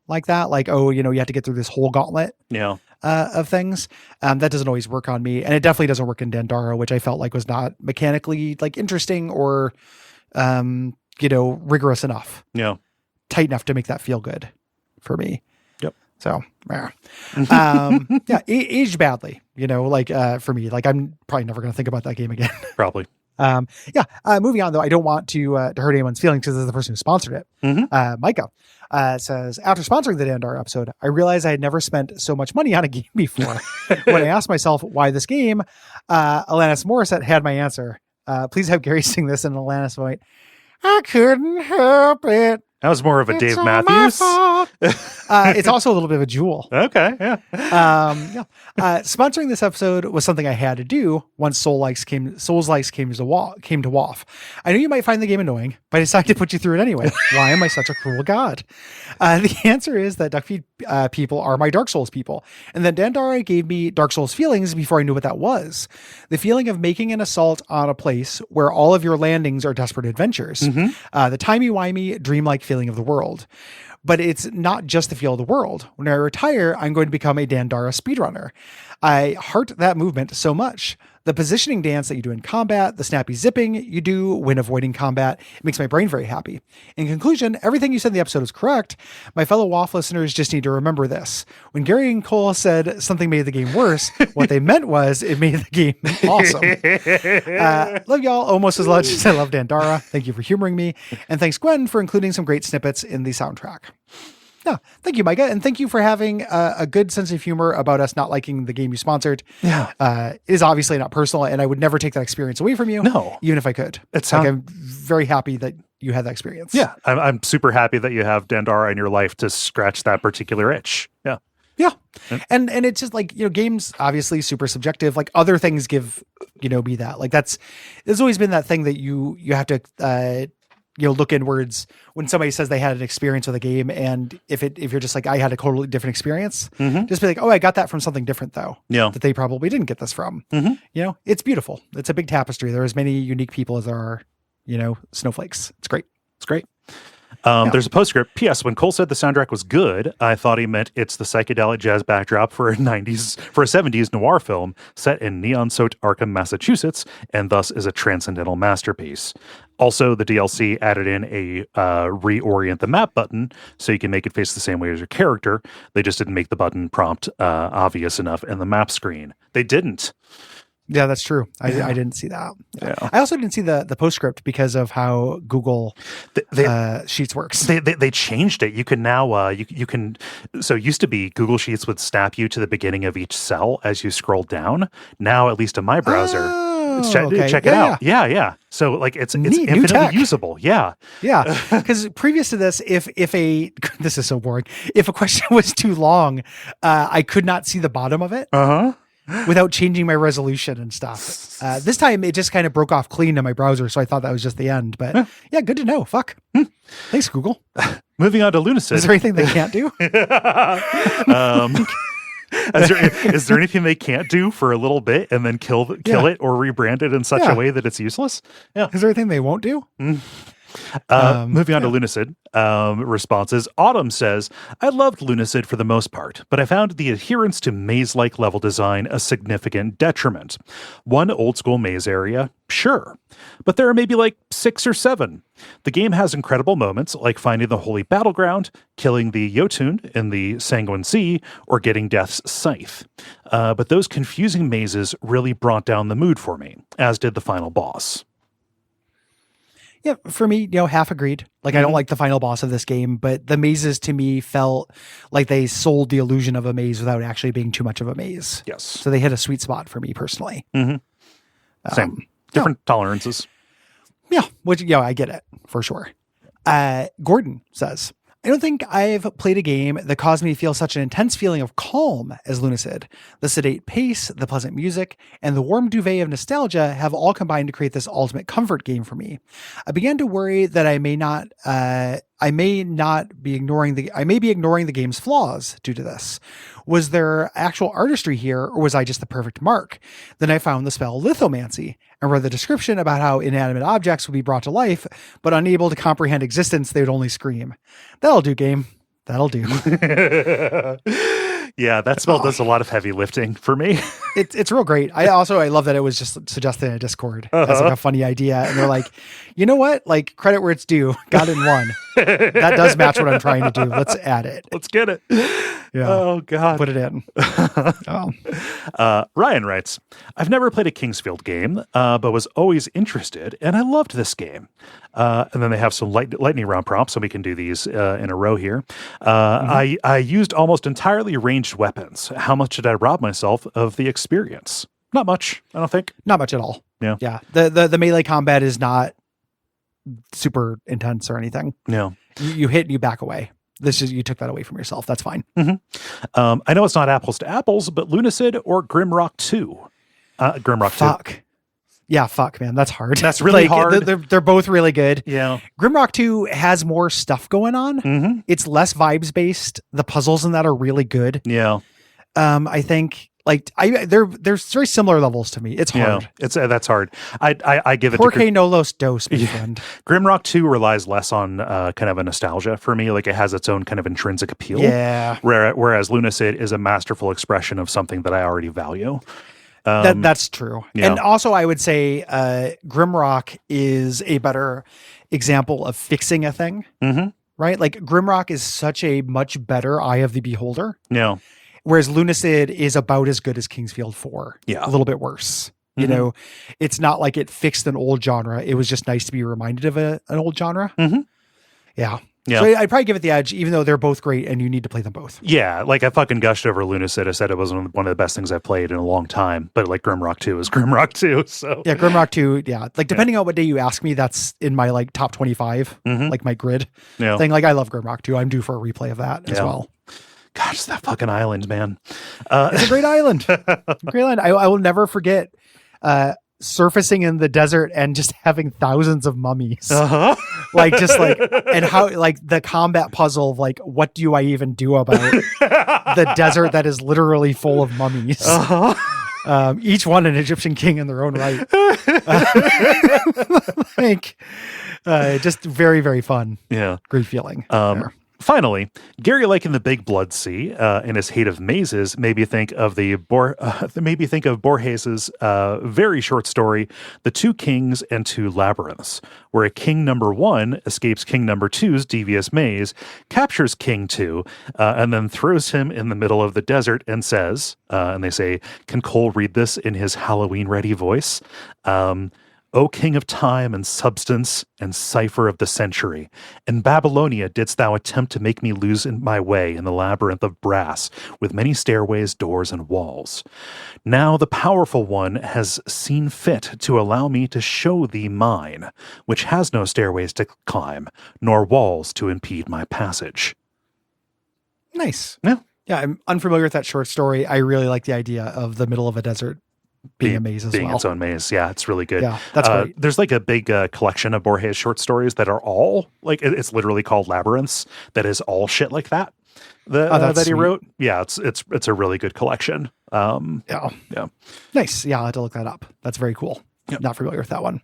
like that. Like, you have to get through this whole gauntlet. Yeah. Of things. That doesn't always work on me. And it definitely doesn't work in Dandara, which I felt like was not mechanically like interesting or, rigorous enough. Yeah. Tight enough to make that feel good for me. Yep. So, aged badly, for me, like I'm probably never going to think about that game again. Probably. Moving on though, I don't want to hurt anyone's feelings because this is the person who sponsored it. Micah says, after sponsoring the Dandara episode, I realized I had never spent so much money on a game before. When I asked myself why this game, Alanis Morissette had my answer. Please have Gary sing this in an Alanis voice. I couldn't help it. That was more of a Dave Matthews. It's also a little bit of a Jewel. Okay, yeah. Sponsoring this episode was something I had to do once Souls Likes came to WoW. I know you might find the game annoying, but I decided to put you through it anyway. Why am I such a cruel god? The answer is that Duckfeed people are my Dark Souls people, and that Dandara gave me Dark Souls feelings before I knew what that was. The feeling of making an assault on a place where all of your landings are desperate adventures. The timey-wimey, dreamlike feeling of the world. But it's not just the feel of the world. When I retire, I'm going to become a Dandara speedrunner. I heart that movement so much. The positioning dance that you do in combat, the snappy zipping you do when avoiding combat, it makes my brain very happy. In conclusion, everything you said in the episode is correct. My fellow WAF listeners just need to remember this. When Gary and Cole said something made the game worse, what they meant was it made the game awesome. Love y'all almost as much as I love Dandara. Thank you for humoring me. And thanks, Gwen, for including some great snippets in the soundtrack. Yeah. Thank you, Micah. And thank you for having a good sense of humor about us not liking the game you sponsored. Yeah. It is obviously not personal, and I would never take that experience away from you. No. Even if I could. I'm very happy that you had that experience. Yeah. I'm super happy that you have Dandara in your life to scratch that particular itch. Yeah. Yeah. And it's just like, games obviously super subjective. Like other things give, me that. Like there's always been that thing that you have to look inwards when somebody says they had an experience with a game. And if you're just like, I had a totally different experience, just be like, oh, I got that from something different though. Yeah. That they probably didn't get this from. It's beautiful. It's a big tapestry. There are as many unique people as there are, snowflakes. It's great. It's great. There's a postscript. P.S. When Cole said the soundtrack was good, I thought he meant it's the psychedelic jazz backdrop for a 70s noir film set in neon-soaked Arkham, Massachusetts, and thus is a transcendental masterpiece. Also, the DLC added in a reorient the map button so you can make it face the same way as your character. They just didn't make the button prompt obvious enough in the map screen. They didn't. Yeah, that's true. I didn't see that. Yeah. I also didn't see the postscript because of how Google Sheets works. They changed it. You can now you can. So it used to be Google Sheets would snap you to the beginning of each cell as you scroll down. Now, at least in my browser, check it out. Yeah. So like it's Neat, infinitely usable. Yeah. Yeah. Because previous to this, this is so boring. If a question was too long, I could not see the bottom of it. Without changing my resolution and stuff. This time it just kind of broke off clean in my browser, so I thought that was just the end. But yeah, good to know. Fuck. Thanks, Google. Moving on to Lunacid. Is there anything they can't do? Is there anything they can't do for a little bit and then kill it or rebrand it in such a way that it's useless? Yeah. Is there anything they won't do? Moving on to Lunacid responses. Autumn says, I loved Lunacid for the most part, but I found the adherence to maze-like level design a significant detriment. One old school maze area, sure, but there are maybe like 6 or 7. The game has incredible moments like finding the Holy Battleground, killing the Jotun in the Sanguine Sea, or getting Death's Scythe. But those confusing mazes really brought down the mood for me, as did the final boss. Yeah, for me, half agreed. Like, I don't like the final boss of this game, but the mazes to me felt like they sold the illusion of a maze without actually being too much of a maze. Yes. So they hit a sweet spot for me personally. Same. Different tolerances. Yeah, I get it for sure. Gordon says, I don't think I've played a game that caused me to feel such an intense feeling of calm as Lunacid. The sedate pace, the pleasant music, and the warm duvet of nostalgia have all combined to create this ultimate comfort game for me. I began to worry that I may be ignoring the game's flaws due to this. Was there actual artistry here, or was I just the perfect mark? Then I found the spell Lithomancy and read the description about how inanimate objects would be brought to life, but unable to comprehend existence, they would only scream. That'll do, game. That'll do. Yeah, that spell does a lot of heavy lifting for me. It's real great. I love that it was just suggested in a Discord as like a funny idea. And they're like, you know what? Like, credit where it's due. Got it in one. That does match what I'm trying to do. Let's add it. Let's get it. Yeah. Oh, God. Put it in. Ryan writes, I've never played a Kingsfield game, but was always interested, and I loved this game. And then they have some lightning round prompts, so we can do these in a row here. I used almost entirely ranged weapons. How much did I rob myself of the experience? Not much, I don't think. Not much at all. Yeah. Yeah. The melee combat is not super intense or anything. No. You hit and you back away. You took that away from yourself. That's fine. I know it's not apples to apples, but Lunacid or Grimrock 2? Grimrock 2. Fuck. Yeah, fuck, man. That's hard. That's really hard. They're both really good. Yeah. Grimrock 2 has more stuff going on. It's less vibes based. The puzzles in that are really good. Yeah. I think there's very similar levels to me. It's hard. Yeah, that's hard. I give it Porque no los dos, my friend. Grimrock 2 relies less on kind of a nostalgia for me. Like, it has its own kind of intrinsic appeal. Yeah. Whereas Lunacid is a masterful expression of something that I already value. That's true. Yeah. And also I would say Grimrock is a better example of fixing a thing. Right? Like, Grimrock is such a much better eye of the beholder. Yeah. Whereas Lunacid is about as good as Kingsfield 4. Yeah. A little bit worse. You know, it's not like it fixed an old genre. It was just nice to be reminded of an old genre. Yeah. Yeah. So I'd probably give it the edge, even though they're both great and you need to play them both. Yeah, like I fucking gushed over Lunacid. I said it was one of the best things I've played in a long time. But like Grimrock 2 is Grimrock 2. So yeah, Grimrock 2. Yeah, like depending on what day you ask me, that's in my like top 25, like my grid thing. Like I love Grimrock 2. I'm due for a replay of that as well. Gosh, that fucking island, man. It's a great island. Great island. I will never forget surfacing in the desert and just having thousands of mummies. Like just like, and how like the combat puzzle of like, what do I even do about the desert that is literally full of mummies? Each one an Egyptian king in their own right. Like, just very, very fun. Yeah. Great feeling. Finally, Gary liking the Big Blood Sea and his hate of mazes made me think of Borges's very short story, The Two Kings and Two Labyrinths, where a king number 1 escapes king number 2's devious maze, captures king 2, and then throws him in the middle of the desert and says, and they say, can Cole read this in his Halloween-ready voice? O King of time and substance and cipher of the century, in Babylonia didst thou attempt to make me lose my way in the labyrinth of brass with many stairways, doors, and walls. Now the powerful one has seen fit to allow me to show thee mine, which has no stairways to climb, nor walls to impede my passage. Nice. Yeah. Yeah, I'm unfamiliar with that short story. I really like the idea of the middle of a desert being a maze as being well. Its own maze. Yeah, it's really good. Yeah, that's great. There's like a big collection of Borges short stories that are all like, it's literally called Labyrinths, that is all shit like that. That he wrote. Yeah, it's a really good collection. Yeah. Nice. Yeah, I'll have to look that up. That's very cool. Yep. Not familiar with that one.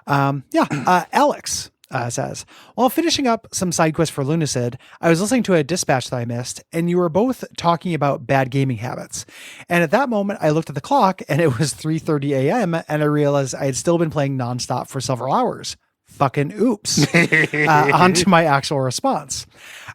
Alex says, while finishing up some side quests for Lunacid, I was listening to a dispatch that I missed, and you were both talking about bad gaming habits. And at that moment, I looked at the clock, and it was 3:30 a.m., and I realized I had still been playing nonstop for several hours. Fucking oops. On to my actual response.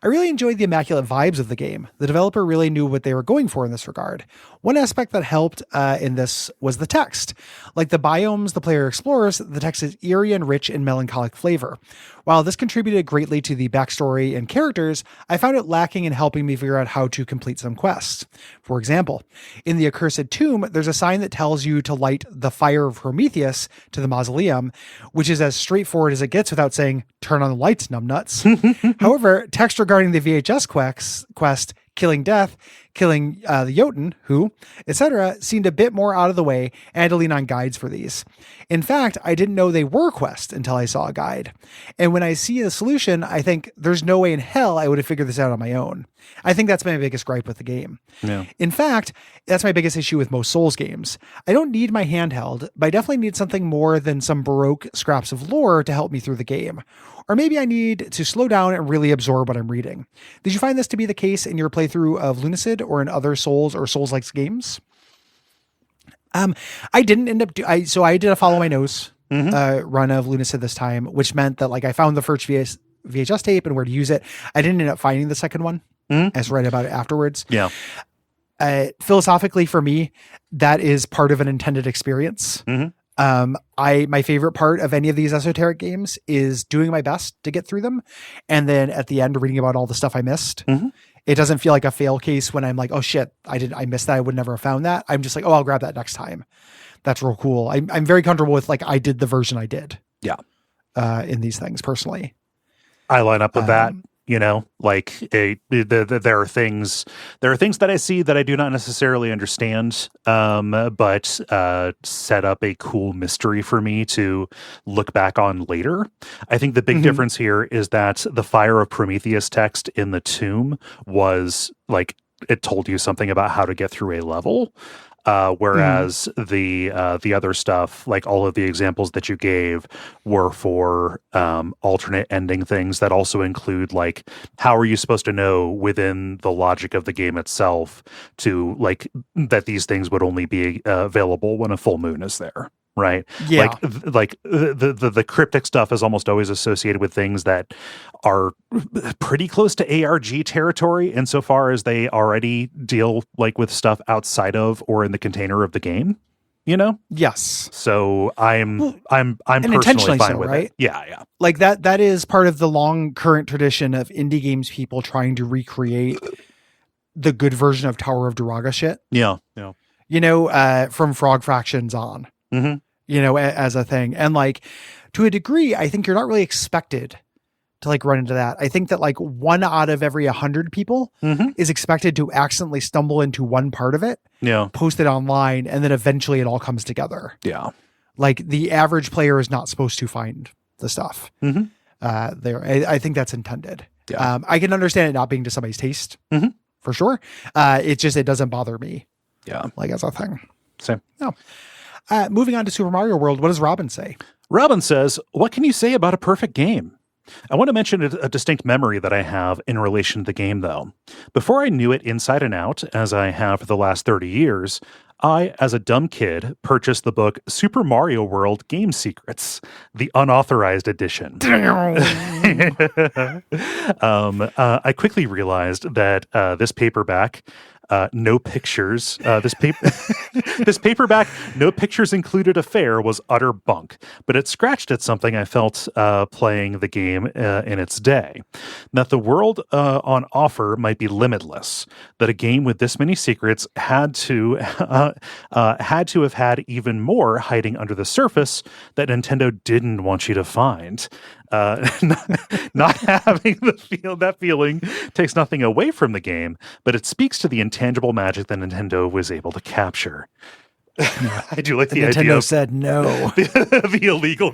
I really enjoyed the immaculate vibes of the game. The developer really knew what they were going for in this regard. One aspect that helped in this was the text. Like the biomes the player explores, the text is eerie and rich in melancholic flavor. While this contributed greatly to the backstory and characters, I found it lacking in helping me figure out how to complete some quests. For example, in the Accursed Tomb, there's a sign that tells you to light the fire of Prometheus to the mausoleum, which is as straightforward as it gets without saying, turn on the lights, numbnuts. However, text regarding the VHS quest, killing Death, killing the Jotun, etc., seemed a bit more out of the way, and I had to lean on guides for these. In fact, I didn't know they were quests until I saw a guide. And when I see the solution, I think there's no way in hell I would have figured this out on my own. I think that's my biggest gripe with the game. Yeah. In fact, that's my biggest issue with most Souls games. I don't need my handheld, but I definitely need something more than some Baroque scraps of lore to help me through the game. Or maybe I need to slow down and really absorb what I'm reading. Did you find this to be the case in your playthrough of Lunacid or in other Souls or Souls-like games? I didn't end up so I did a follow my nose run of Lunacid this time, which meant that like I found the first VHS tape and where to use it. I didn't end up finding the second one. I just read about it afterwards. Yeah. Philosophically for me, that is part of an intended experience. My favorite part of any of these esoteric games is doing my best to get through them. And then at the end, reading about all the stuff I missed. It doesn't feel like a fail case when I'm like, oh shit, I missed that. I would never have found that. I'm just like, oh, I'll grab that next time. That's real cool. I'm very comfortable with like, I did the version I did. Yeah. In these things personally. I line up with that. You know, like there are things that I see that I do not necessarily understand, but set up a cool mystery for me to look back on later. I think the big difference here is that the Fire of Prometheus text in the tomb was like, it told you something about how to get through a level. Whereas the other stuff, like all of the examples that you gave, were for alternate ending things that also include like, how are you supposed to know within the logic of the game itself to like that these things would only be available when a full moon is there. Right. Yeah. Like the cryptic stuff is almost always associated with things that are pretty close to ARG territory insofar as they already deal like with stuff outside of or in the container of the game. Yes. So I'm personally intentionally fine so, with right? it. Yeah. Like that is part of the long current tradition of indie games people trying to recreate the good version of Tower of Duraga shit. Yeah. From Frog Fractions on. Mm-hmm. As a thing. And like, to a degree, I think you're not really expected to like run into that. I think that like 1 out of every 100 people is expected to accidentally stumble into one part of it, post it online, and then eventually it all comes together. Yeah. Like the average player is not supposed to find the stuff there. I think that's intended. Yeah. I can understand it not being to somebody's taste for sure. It doesn't bother me. Yeah. Like as a thing. Same. No. Moving on to Super Mario World. What does Robin say? Robin says, what can you say about a perfect game? I want to mention a distinct memory that I have in relation to the game, though. Before I knew it inside and out, as I have for the last 30 years, I, as a dumb kid, purchased the book Super Mario World Game Secrets, the unauthorized edition. I quickly realized that this paperback... no pictures. This paperback, no pictures included affair was utter bunk, but it scratched at something I felt playing the game in its day. That the world on offer might be limitless. That a game with this many secrets had to have had even more hiding under the surface that Nintendo didn't want you to find. Not having that feeling takes nothing away from the game, but it speaks to the intangible magic that Nintendo was able to capture. I do like the Nintendo idea of said no. the illegal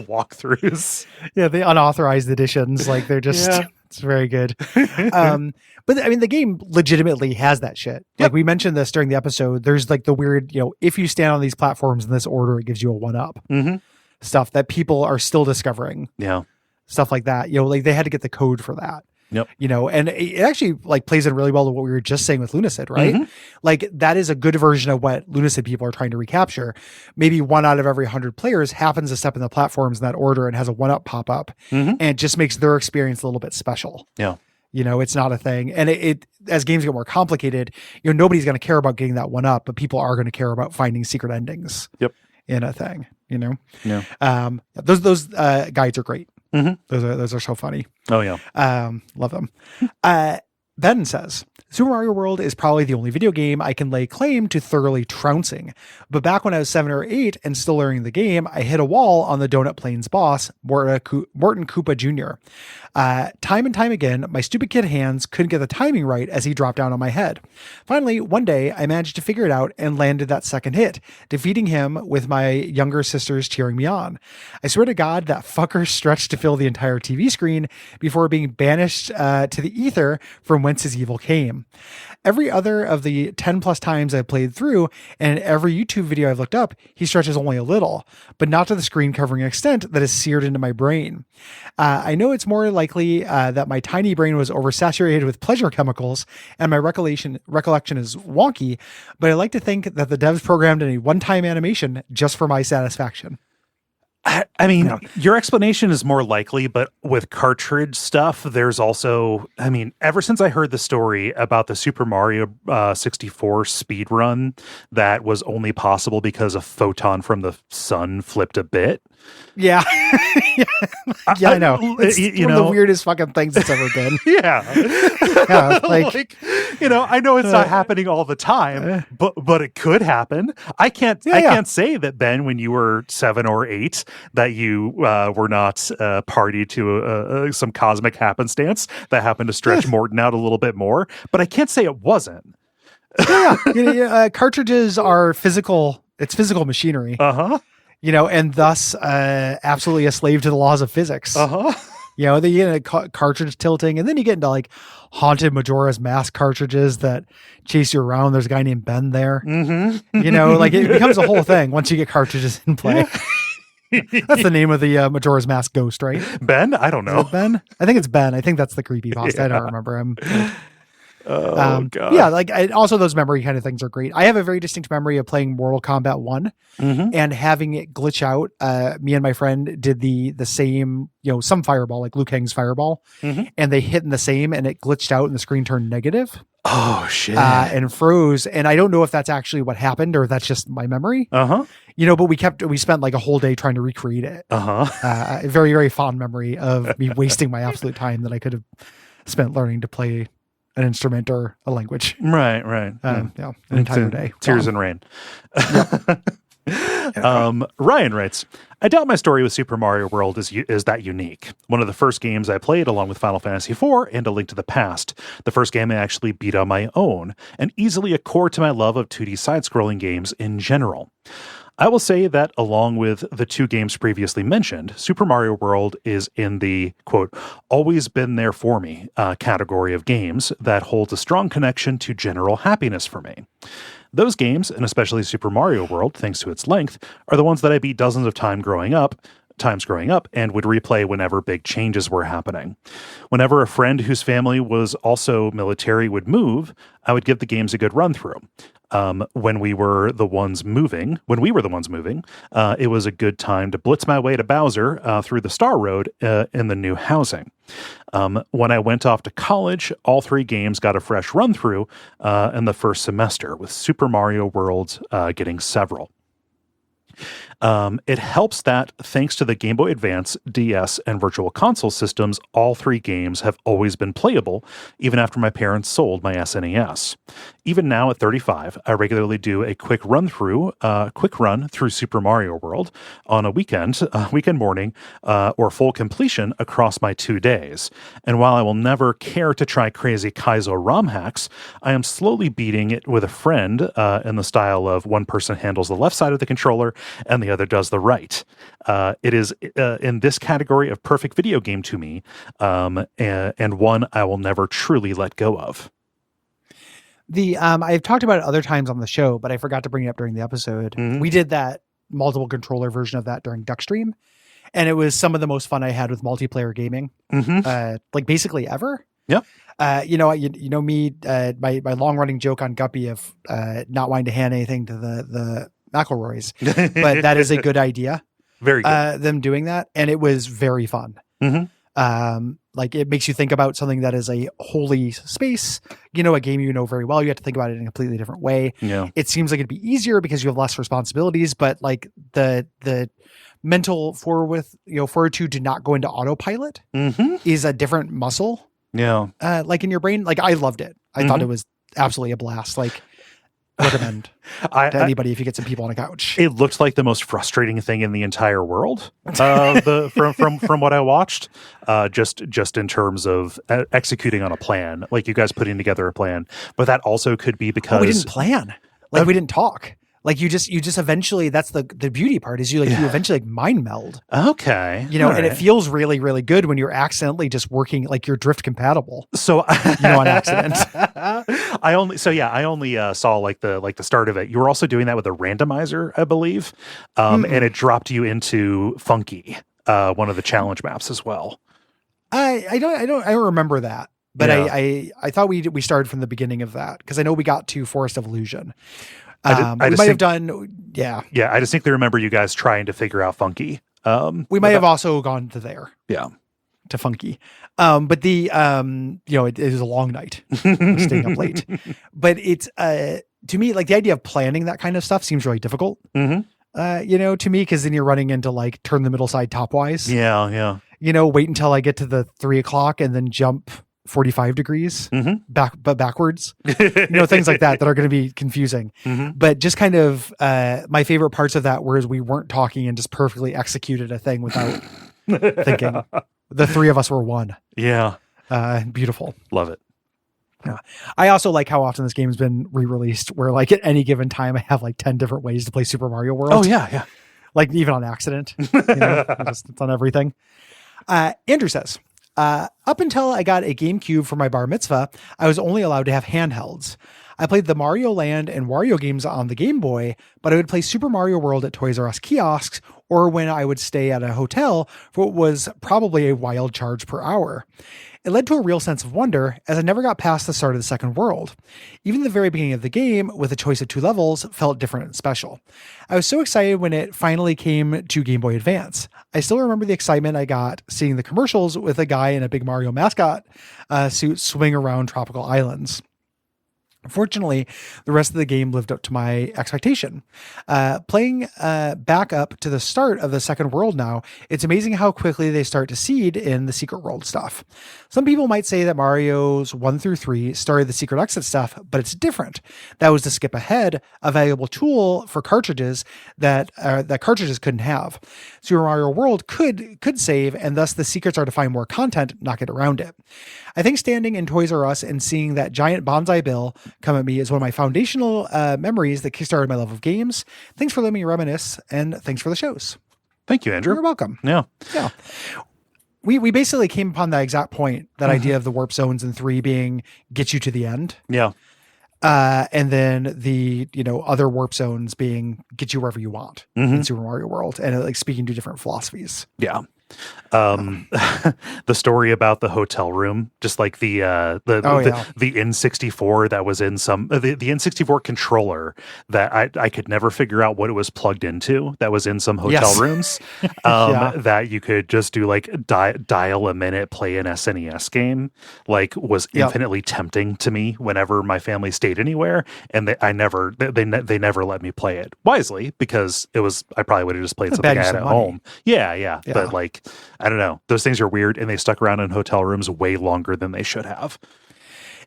walkthroughs. Yeah, the unauthorized editions, like they're just it's very good. But I mean, the game legitimately has that shit. Yep. Like we mentioned this during the episode. There's like the weird, if you stand on these platforms in this order, it gives you a 1-up. Stuff that people are still discovering. Yeah. Stuff like that. Like they had to get the code for that. Yep. And it actually like plays in really well to what we were just saying with Lunacid, right? Like that is a good version of what Lunacid people are trying to recapture. Maybe 1 out of every 100 players happens to step in the platforms in that order and has a 1-up pop up, and it just makes their experience a little bit special. Yeah. It's not a thing. And it as games get more complicated, nobody's going to care about getting that 1-up, but people are going to care about finding secret endings. Yep. In a thing, Yeah. Those guides are great. Those are so funny. Oh yeah. Love them. Ben says, Super Mario World is probably the only video game I can lay claim to thoroughly trouncing. But back when I was 7 or 8 and still learning the game, I hit a wall on the Donut Plains boss, Morton Koopa Jr. Time and time again, my stupid kid hands couldn't get the timing right as he dropped down on my head. Finally, one day, I managed to figure it out and landed that second hit, defeating him with my younger sisters cheering me on. I swear to God, that fucker stretched to fill the entire TV screen before being banished to the ether from whence his evil came. Every other of the 10 plus times I've played through and every YouTube video I've looked up, he stretches only a little, but not to the screen covering extent that is seared into my brain. I know it's more likely that my tiny brain was oversaturated with pleasure chemicals and my recollection is wonky, but I like to think that the devs programmed in a one-time animation just for my satisfaction. I mean, your explanation is more likely, but with cartridge stuff, there's also, ever since I heard the story about the Super Mario 64 speed run that was only possible because a photon from the sun flipped a bit. Yeah. I know. It's one of the weirdest fucking things that's ever been. Yeah. I know it's not happening all the time, but it could happen. I can't say that, Ben, when you were 7 or 8, that you were not party to some cosmic happenstance that happened to stretch Morton out a little bit more, but I can't say it wasn't. Cartridges are physical. It's physical machinery. And thus absolutely a slave to the laws of physics. They get into cartridge tilting, and then you get into like haunted Majora's Mask cartridges that chase you around. There's a guy named Ben there. It becomes a whole thing once you get cartridges in play. That's the name of the Majora's Mask ghost, right? Ben? I don't know. Ben? I think it's Ben. I think that's the creepypasta. I don't remember him. Oh, God. Yeah, like also those memory kind of things are great. I have a very distinct memory of playing Mortal Kombat 1 and having it glitch out. Me and my friend did the same, some fireball, like Liu Kang's fireball, and they hit in the same and it glitched out and the screen turned negative. Oh, shit. And froze. And I don't know if that's actually what happened or that's just my memory. Uh-huh. But we spent like a whole day trying to recreate it. A very, very fond memory of me wasting my absolute time that I could have spent learning to play an instrument or a language. Right. An entire day. Tears and rain. Ryan writes, I doubt my story with Super Mario World is that unique. One of the first games I played along with Final Fantasy IV and A Link to the Past. The first game I actually beat on my own, and easily a core to my love of 2D side-scrolling games in general. I will say that along with the two games previously mentioned, Super Mario World is in the, quote, always been there for me category of games that holds a strong connection to general happiness for me. Those games, and especially Super Mario World, thanks to its length, are the ones that I beat dozens of times growing up and would replay whenever big changes were happening. Whenever a friend whose family was also military would move, I would give the games a good run through. When we were the ones moving, it was a good time to blitz my way to Bowser through the Star Road in the new housing. When I went off to college, all three games got a fresh run through in the first semester, with Super Mario World getting several. It helps that, thanks to the Game Boy Advance, DS, and Virtual Console systems, all three games have always been playable, even after my parents sold my SNES. Even now at 35, I regularly do a quick run through Super Mario World on a weekend morning, or full completion across my 2 days. And while I will never care to try crazy Kaizo ROM hacks, I am slowly beating it with a friend in the style of one person handles the left side of the controller and the other does the right. It is in this category of perfect video game to me, and one I will never truly let go of. I've talked about it other times on the show, but I forgot to bring it up during the episode. We did that multiple controller version of that during Duckstream, and it was some of the most fun I had with multiplayer gaming, like basically ever. Yep. Me, my long running joke on Guppy of not wanting to hand anything to the McElroys, but that is a good idea. Very good. Them doing that, and it was very fun. Like it makes you think about something that is a holy space, a game you know very well. You have to think about it in a completely different way. Yeah. It seems like it'd be easier because you have less responsibilities, but like the mental fortitude to not go into autopilot is a different muscle. Yeah. Like in your brain, like I loved it. I thought it was absolutely a blast. Like recommend to anybody if you get some people on a couch. It looked like the most frustrating thing in the entire world. From what I watched, just in terms of executing on a plan, like you guys putting together a plan, but that also could be because we didn't plan, like we didn't talk. Like you just eventually, that's the beauty part is you eventually like mind meld. Okay. And it feels really, really good when you're accidentally just working, like you're drift compatible. So, on accident. I only saw like the start of it. You were also doing that with a randomizer, I believe. And it dropped you into Funky, one of the challenge maps as well. I don't remember that. But yeah. I thought we started from the beginning of that because I know we got to Forest of Illusion. I distinctly remember you guys trying to figure out Funky. We might have also gone to there. Yeah. To Funky. But it is a long night staying up late, but it's, to me, like the idea of planning that kind of stuff seems really difficult, to me, cause then you're running into like turn the middle side topwise. Yeah. Wait until I get to the 3 o'clock and then jump 45 degrees backwards, things like that are going to be confusing. But just kind of my favorite parts of that were we weren't talking and just perfectly executed a thing without thinking. The three of us were one. Yeah. Beautiful. Love it. Yeah. I also like how often this game's been re-released where like at any given time I have like 10 different ways to play Super Mario World. Oh yeah. Like even on accident, it's on everything. Andrew says, up until I got a GameCube for my bar mitzvah, I was only allowed to have handhelds. I played the Mario Land and Wario games on the Game Boy, but I would play Super Mario World at Toys R Us kiosks or when I would stay at a hotel for what was probably a wild charge per hour. It led to a real sense of wonder, as I never got past the start of the second world. Even the very beginning of the game, with a choice of 2 levels, felt different and special. I was so excited when it finally came to Game Boy Advance. I still remember the excitement I got seeing the commercials with a guy in a big Mario mascot suit swing around tropical islands. Fortunately, the rest of the game lived up to my expectation. Playing back up to the start of the second world now, it's amazing how quickly they start to seed in the secret world stuff. Some people might say that Mario's 1 through 3 started the secret exit stuff, but it's different. That was to skip ahead, a valuable tool for cartridges that cartridges couldn't have. Super Mario World could save, and thus the secrets are to find more content, not get around it. I think standing in Toys R Us and seeing that giant bonsai bill come at me is one of my foundational memories that kickstarted my love of games. Thanks for letting me reminisce, and thanks for the shows. Thank you, Andrew. You're welcome. Yeah. We basically came upon that exact point, that idea of the warp zones in 3 being get you to the end. Yeah. And then the, other warp zones being get you wherever you want in Super Mario World, and like speaking to different philosophies. Yeah. The story about the hotel room, just like the N64 that was in the N64 controller that I could never figure out what it was plugged into, that was in some hotel rooms, that you could just do like dial a minute, play an SNES game, like was infinitely tempting to me whenever my family stayed anywhere, and they never let me play it wisely, because I probably would have just played something I had at home. Yeah. But like, I don't know. Those things are weird, and they stuck around in hotel rooms way longer than they should have.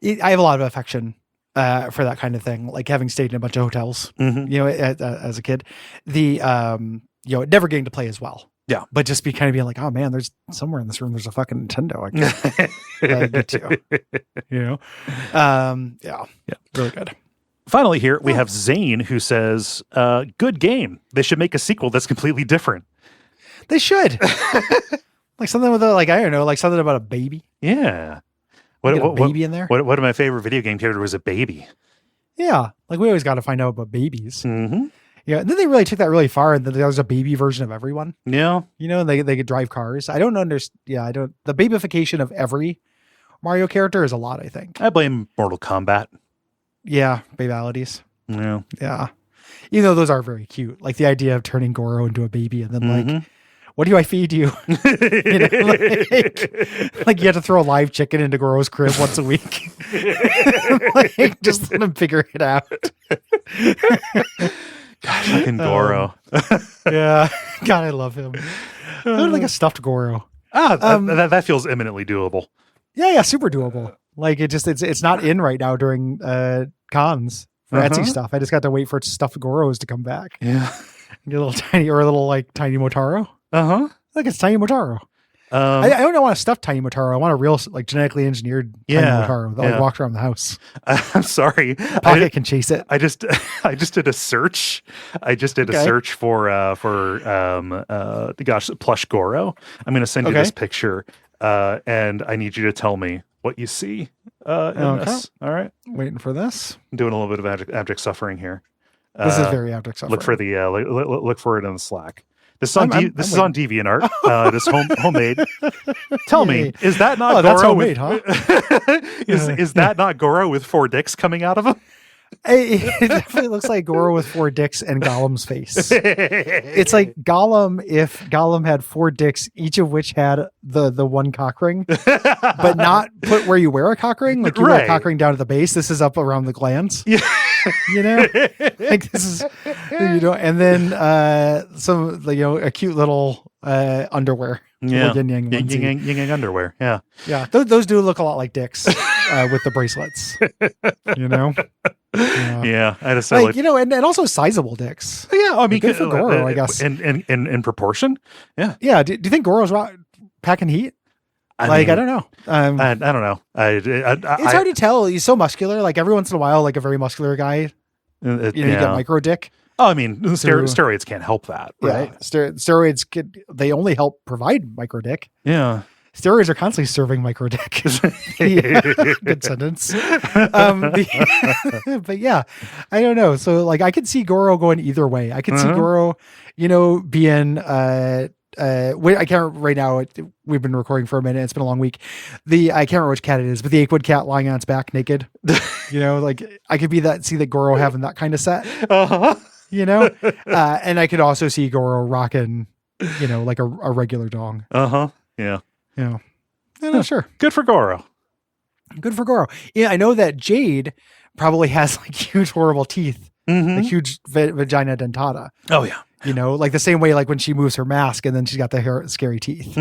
I have a lot of affection for that kind of thing, like having stayed in a bunch of hotels, as a kid. Never getting to play as well. Yeah. But just being like, oh man, there's somewhere in this room, there's a fucking Nintendo I get to. Really good. Finally here, we have Zane, who says, good game. They should make a sequel that's completely different. They should. Like something with something about a baby. Yeah. What baby in there? One of my favorite video game characters was a baby. Yeah. Like we always got to find out about babies. Mm-hmm. Yeah. And then they really took that really far, and then there was a baby version of everyone. Yeah. They could drive cars. I don't understand. Yeah. The babification of every Mario character is a lot, I think. I blame Mortal Kombat. Yeah. Babalities. Yeah. Yeah. Even though those are very cute. Like the idea of turning Goro into a baby and then what do I feed you? Like you have to throw a live chicken into Goro's crib once a week. Just let him figure it out. God, fucking Goro. Yeah. God, I love him. I would like a stuffed Goro. That feels eminently doable. Yeah, super doable. Like it's not in right now during cons for Etsy stuff. I just got to wait for stuffed Goros to come back. Yeah. Get a little tiny tiny Motaro. Like it's Tiny Motaro. I don't want a stuffed Tiny Motaro. I want a real genetically engineered Tiny Motaro that walks around the house. I'm sorry. Pocket can chase it. I just did a search. A search for plush Goro. I'm going to send you this picture, and I need you to tell me what you see in this. All right. Waiting for this. I'm doing a little bit of abject suffering here. This is very abject suffering. Look for look for it in the Slack. This is on DeviantArt. It is homemade. Tell me, is that not Goro? That's homemade, huh? Is that not Goro with 4 dicks coming out of him? It definitely looks like Goro with 4 dicks and Gollum's face. It's like Gollum if Gollum had 4 dicks, each of which had the one cock ring, but not put where you wear a cock ring. Like you wear a cock ring down at the base. This is up around the glands. Yeah. Like this is, and then some, a cute little underwear. Yeah. Yin yang underwear. Yeah. Yeah. Those do look a lot like dicks with the bracelets, Yeah. I decided and also sizable dicks. Yeah. I mean, good for Goro, I guess. In proportion. Yeah. Yeah. Do you think Goro's packing heat? I don't know. I don't know. It's hard to tell. He's so muscular. Like every once in a while, like a very muscular guy, you get micro dick. Oh, I mean, steroids can't help that, right? Yeah. Steroids they only help provide micro dick. Yeah. Steroids are constantly serving micro dick. Good sentence. But yeah, I don't know. So I could see Goro going either way. I could see Goro, being I can't right now. We've been recording for a minute. It's been a long week. I can't remember which cat it is, but the Achewood cat lying on its back naked. Like I could see the Goro having that kind of set. Uh-huh. And I could also see Goro rocking, like a regular dong. Uh-huh. Yeah. Sure. Good for Goro. Good for Goro. Yeah, I know that Jade probably has like huge, horrible teeth, like huge vagina dentata. Oh yeah. Like the same way, like when she moves her mask and then she's got the scary teeth.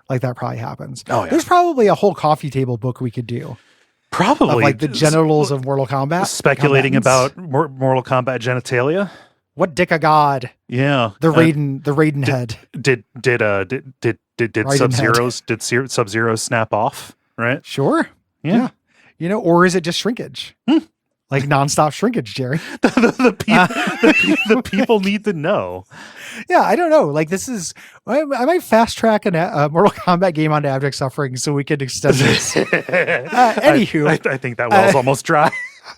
Like that probably happens. Oh yeah. There's probably a whole coffee table book we could do. Probably of, like the genitals of Mortal Kombat. Speculating about Mortal Kombat genitalia. What dick of God? Yeah. The Raiden head. Did Sub-Zero's snap off? Right. Sure. Yeah. Or is it just shrinkage? Like nonstop shrinkage, Jerry. the people need to know. Yeah, I don't know. Like I might fast track a Mortal Kombat game onto Abject Suffering so we can extend this. Anywho. I think that well's almost dry.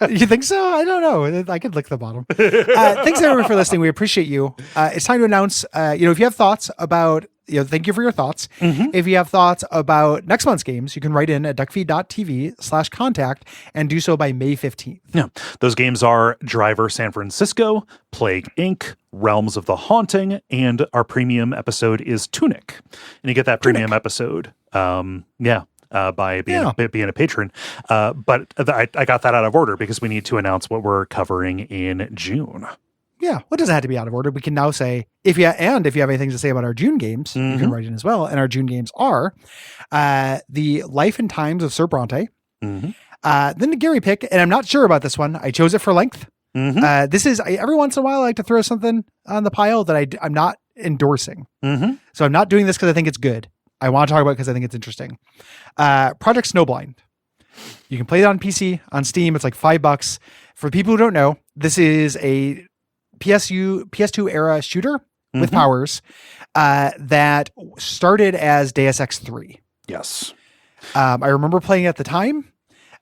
You think so? I don't know. I could lick the bottom. Thanks everyone for listening. We appreciate you. It's time to announce, if you have thoughts about, thank you for your thoughts. If you have thoughts about next month's games, you can write in at duckfeed.tv/contact and do so by May 15th. Yeah. Those games are Driver San Francisco, Plague Inc., Realms of the Haunting, and our premium episode is Tunic. And you get that premium episode. By being a patron. But I got that out of order because we need to announce what we're covering in June. Yeah. What doesn't have to be out of order? We can now say, if you have anything to say about our June games, you can write in as well. And our June games are The Life and Times of Sir Bronte. Then the Gary pick, and I'm not sure about this one. I chose it for length. This is, every once in a while, I like to throw something on the pile that I'm not endorsing. So I'm not doing this because I think it's good. I want to talk about it because I think it's interesting. Project Snowblind. You can play it on PC, on Steam. It's like $5. For people who don't know, this is a PS2 era shooter with powers that started as Deus Ex 3. Yes. I remember playing it at the time.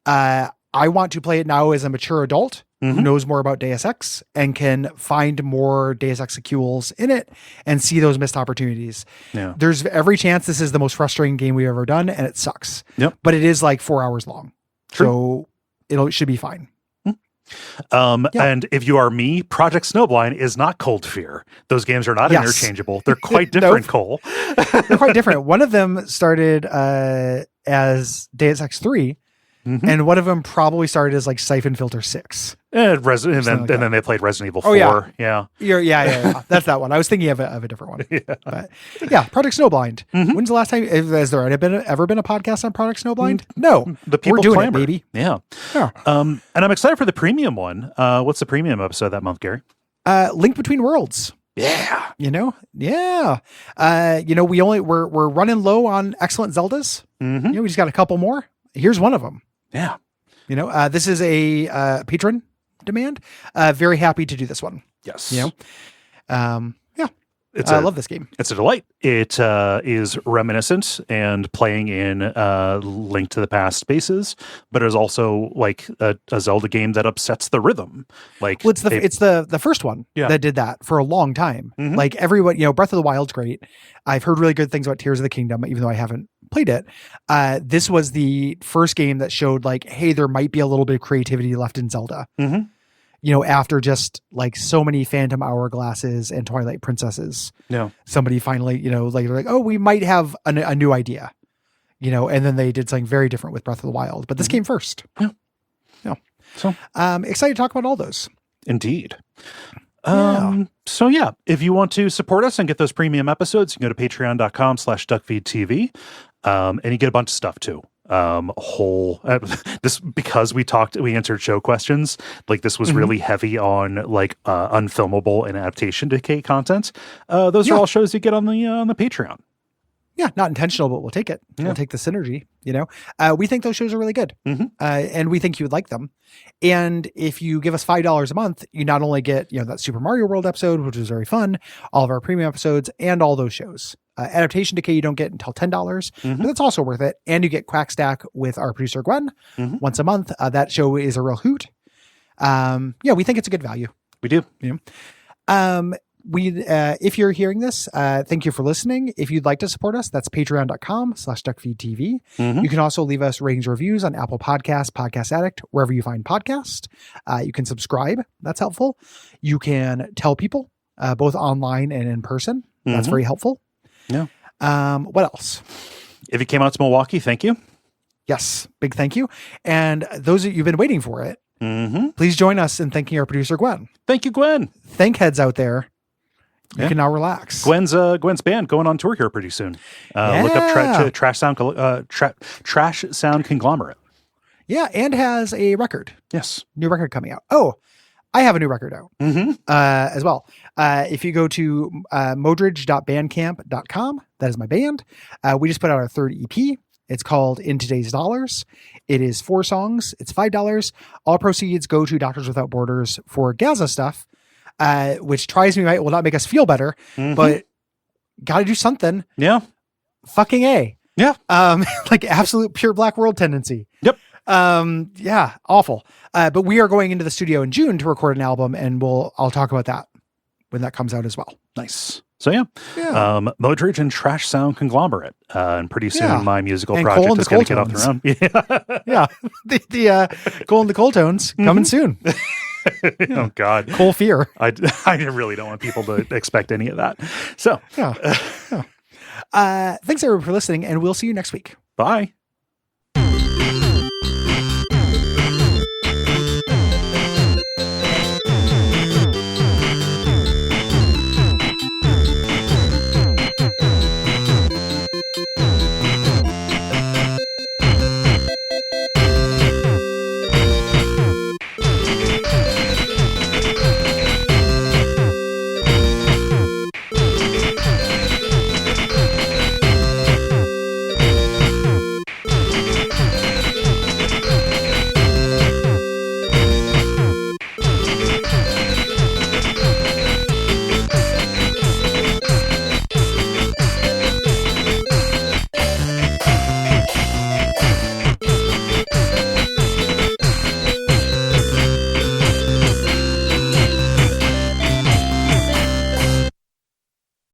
I want to play it now as a mature adult who knows more about Deus Ex and can find more Deus Ex sequels in it and see those missed opportunities. Yeah. There's every chance this is the most frustrating game we've ever done, and it sucks. Yep. But it is like 4 hours long. True. So it should be fine. And if you are me, Project Snowblind is not Cold Fear. Those games are not interchangeable. They're quite different, Cole. They're quite different. One of them started as Deus Ex 3, and one of them probably started as like Siphon Filter 6. And then they played Resident Evil 4. Oh, yeah. Yeah. That's that one. I was thinking of a different one. But Project Snowblind. When's the last time? Has there ever been a podcast on Project Snowblind? No. The people We're doing clamor. it, baby. Yeah. And I'm excited for the premium one. What's the premium episode that month, Gary? Link Between Worlds. Yeah. Yeah. We're running low on excellent Zeldas. We just got a couple more. Here's one of them. Yeah. This is a patron demand. Very happy to do this one. Yes. I love this game. It's a delight. It is reminiscent and playing in Link to the Past spaces, but it is also like a Zelda game that upsets the rhythm. Like, well, it's the first one that did that for a long time. Like everyone, Breath of the Wild's great. I've heard really good things about Tears of the Kingdom, even though I haven't played it. This was the first game that showed like, hey, there might be a little bit of creativity left in Zelda. After just like so many Phantom Hourglasses and Twilight Princesses, somebody finally, like, oh, we might have a new idea, and then they did something very different with Breath of the Wild, but this came first. Yeah. So, excited to talk about all those. Indeed. If you want to support us and get those premium episodes, you can go to patreon.com/duckfeed.tv. And you get a bunch of stuff too. This because we answered show questions. Like this was really heavy on like unfilmable and adaptation decay content. Those are all shows you get on the Patreon. Yeah, not intentional, but we'll take it. We'll take the synergy. We think those shows are really good, and we think you would like them. And if you give us $5 a month, you not only get that Super Mario World episode, which is very fun, all of our premium episodes, and all those shows. Adaptation Decay you don't get until $10, but that's also worth it. And you get Quack Stack with our producer Gwen once a month. That show is a real hoot. We think it's a good value. We do. if you're hearing this, thank you for listening. If you'd like to support us, that's patreon.com/Duckfeed.tv. Mm-hmm. You can also leave us ratings, reviews on Apple Podcasts, Podcast Addict, wherever you find podcasts. You can subscribe. That's helpful. You can tell people, both online and in person. That's very helpful. Yeah. What else? If you came out to Milwaukee, thank you. Yes. Big thank you. And those of you've been waiting for it, please join us in thanking our producer, Gwen. Thank you, Gwen. Thank heads out there. You can now relax. Gwen's band going on tour here pretty soon. Look up Trash Sound Conglomerate. Yeah, and has a record. Yes. New record coming out. Oh, I have a new record out as well. If you go to modridge.bandcamp.com, that is my band. We just put out our third EP. It's called In Today's Dollars. It is 4 songs. It's $5. All proceeds go to Doctors Without Borders for Gaza stuff, which tries me right, will not make us feel better, but got to do something. Yeah. Fucking A. Yeah. Like absolute pure black world tendency. Yep. Yeah, awful. But we are going into the studio in June to record an album, and I'll talk about that when that comes out as well. Nice. So yeah. Modridge and Trash Sound Conglomerate. And pretty soon my musical project is going to get off the ground. Yeah. The Cole and the Cold Tones coming soon. Oh God. Cole Fear. I really don't want people to expect any of that. So thanks everyone for listening, and we'll see you next week. Bye.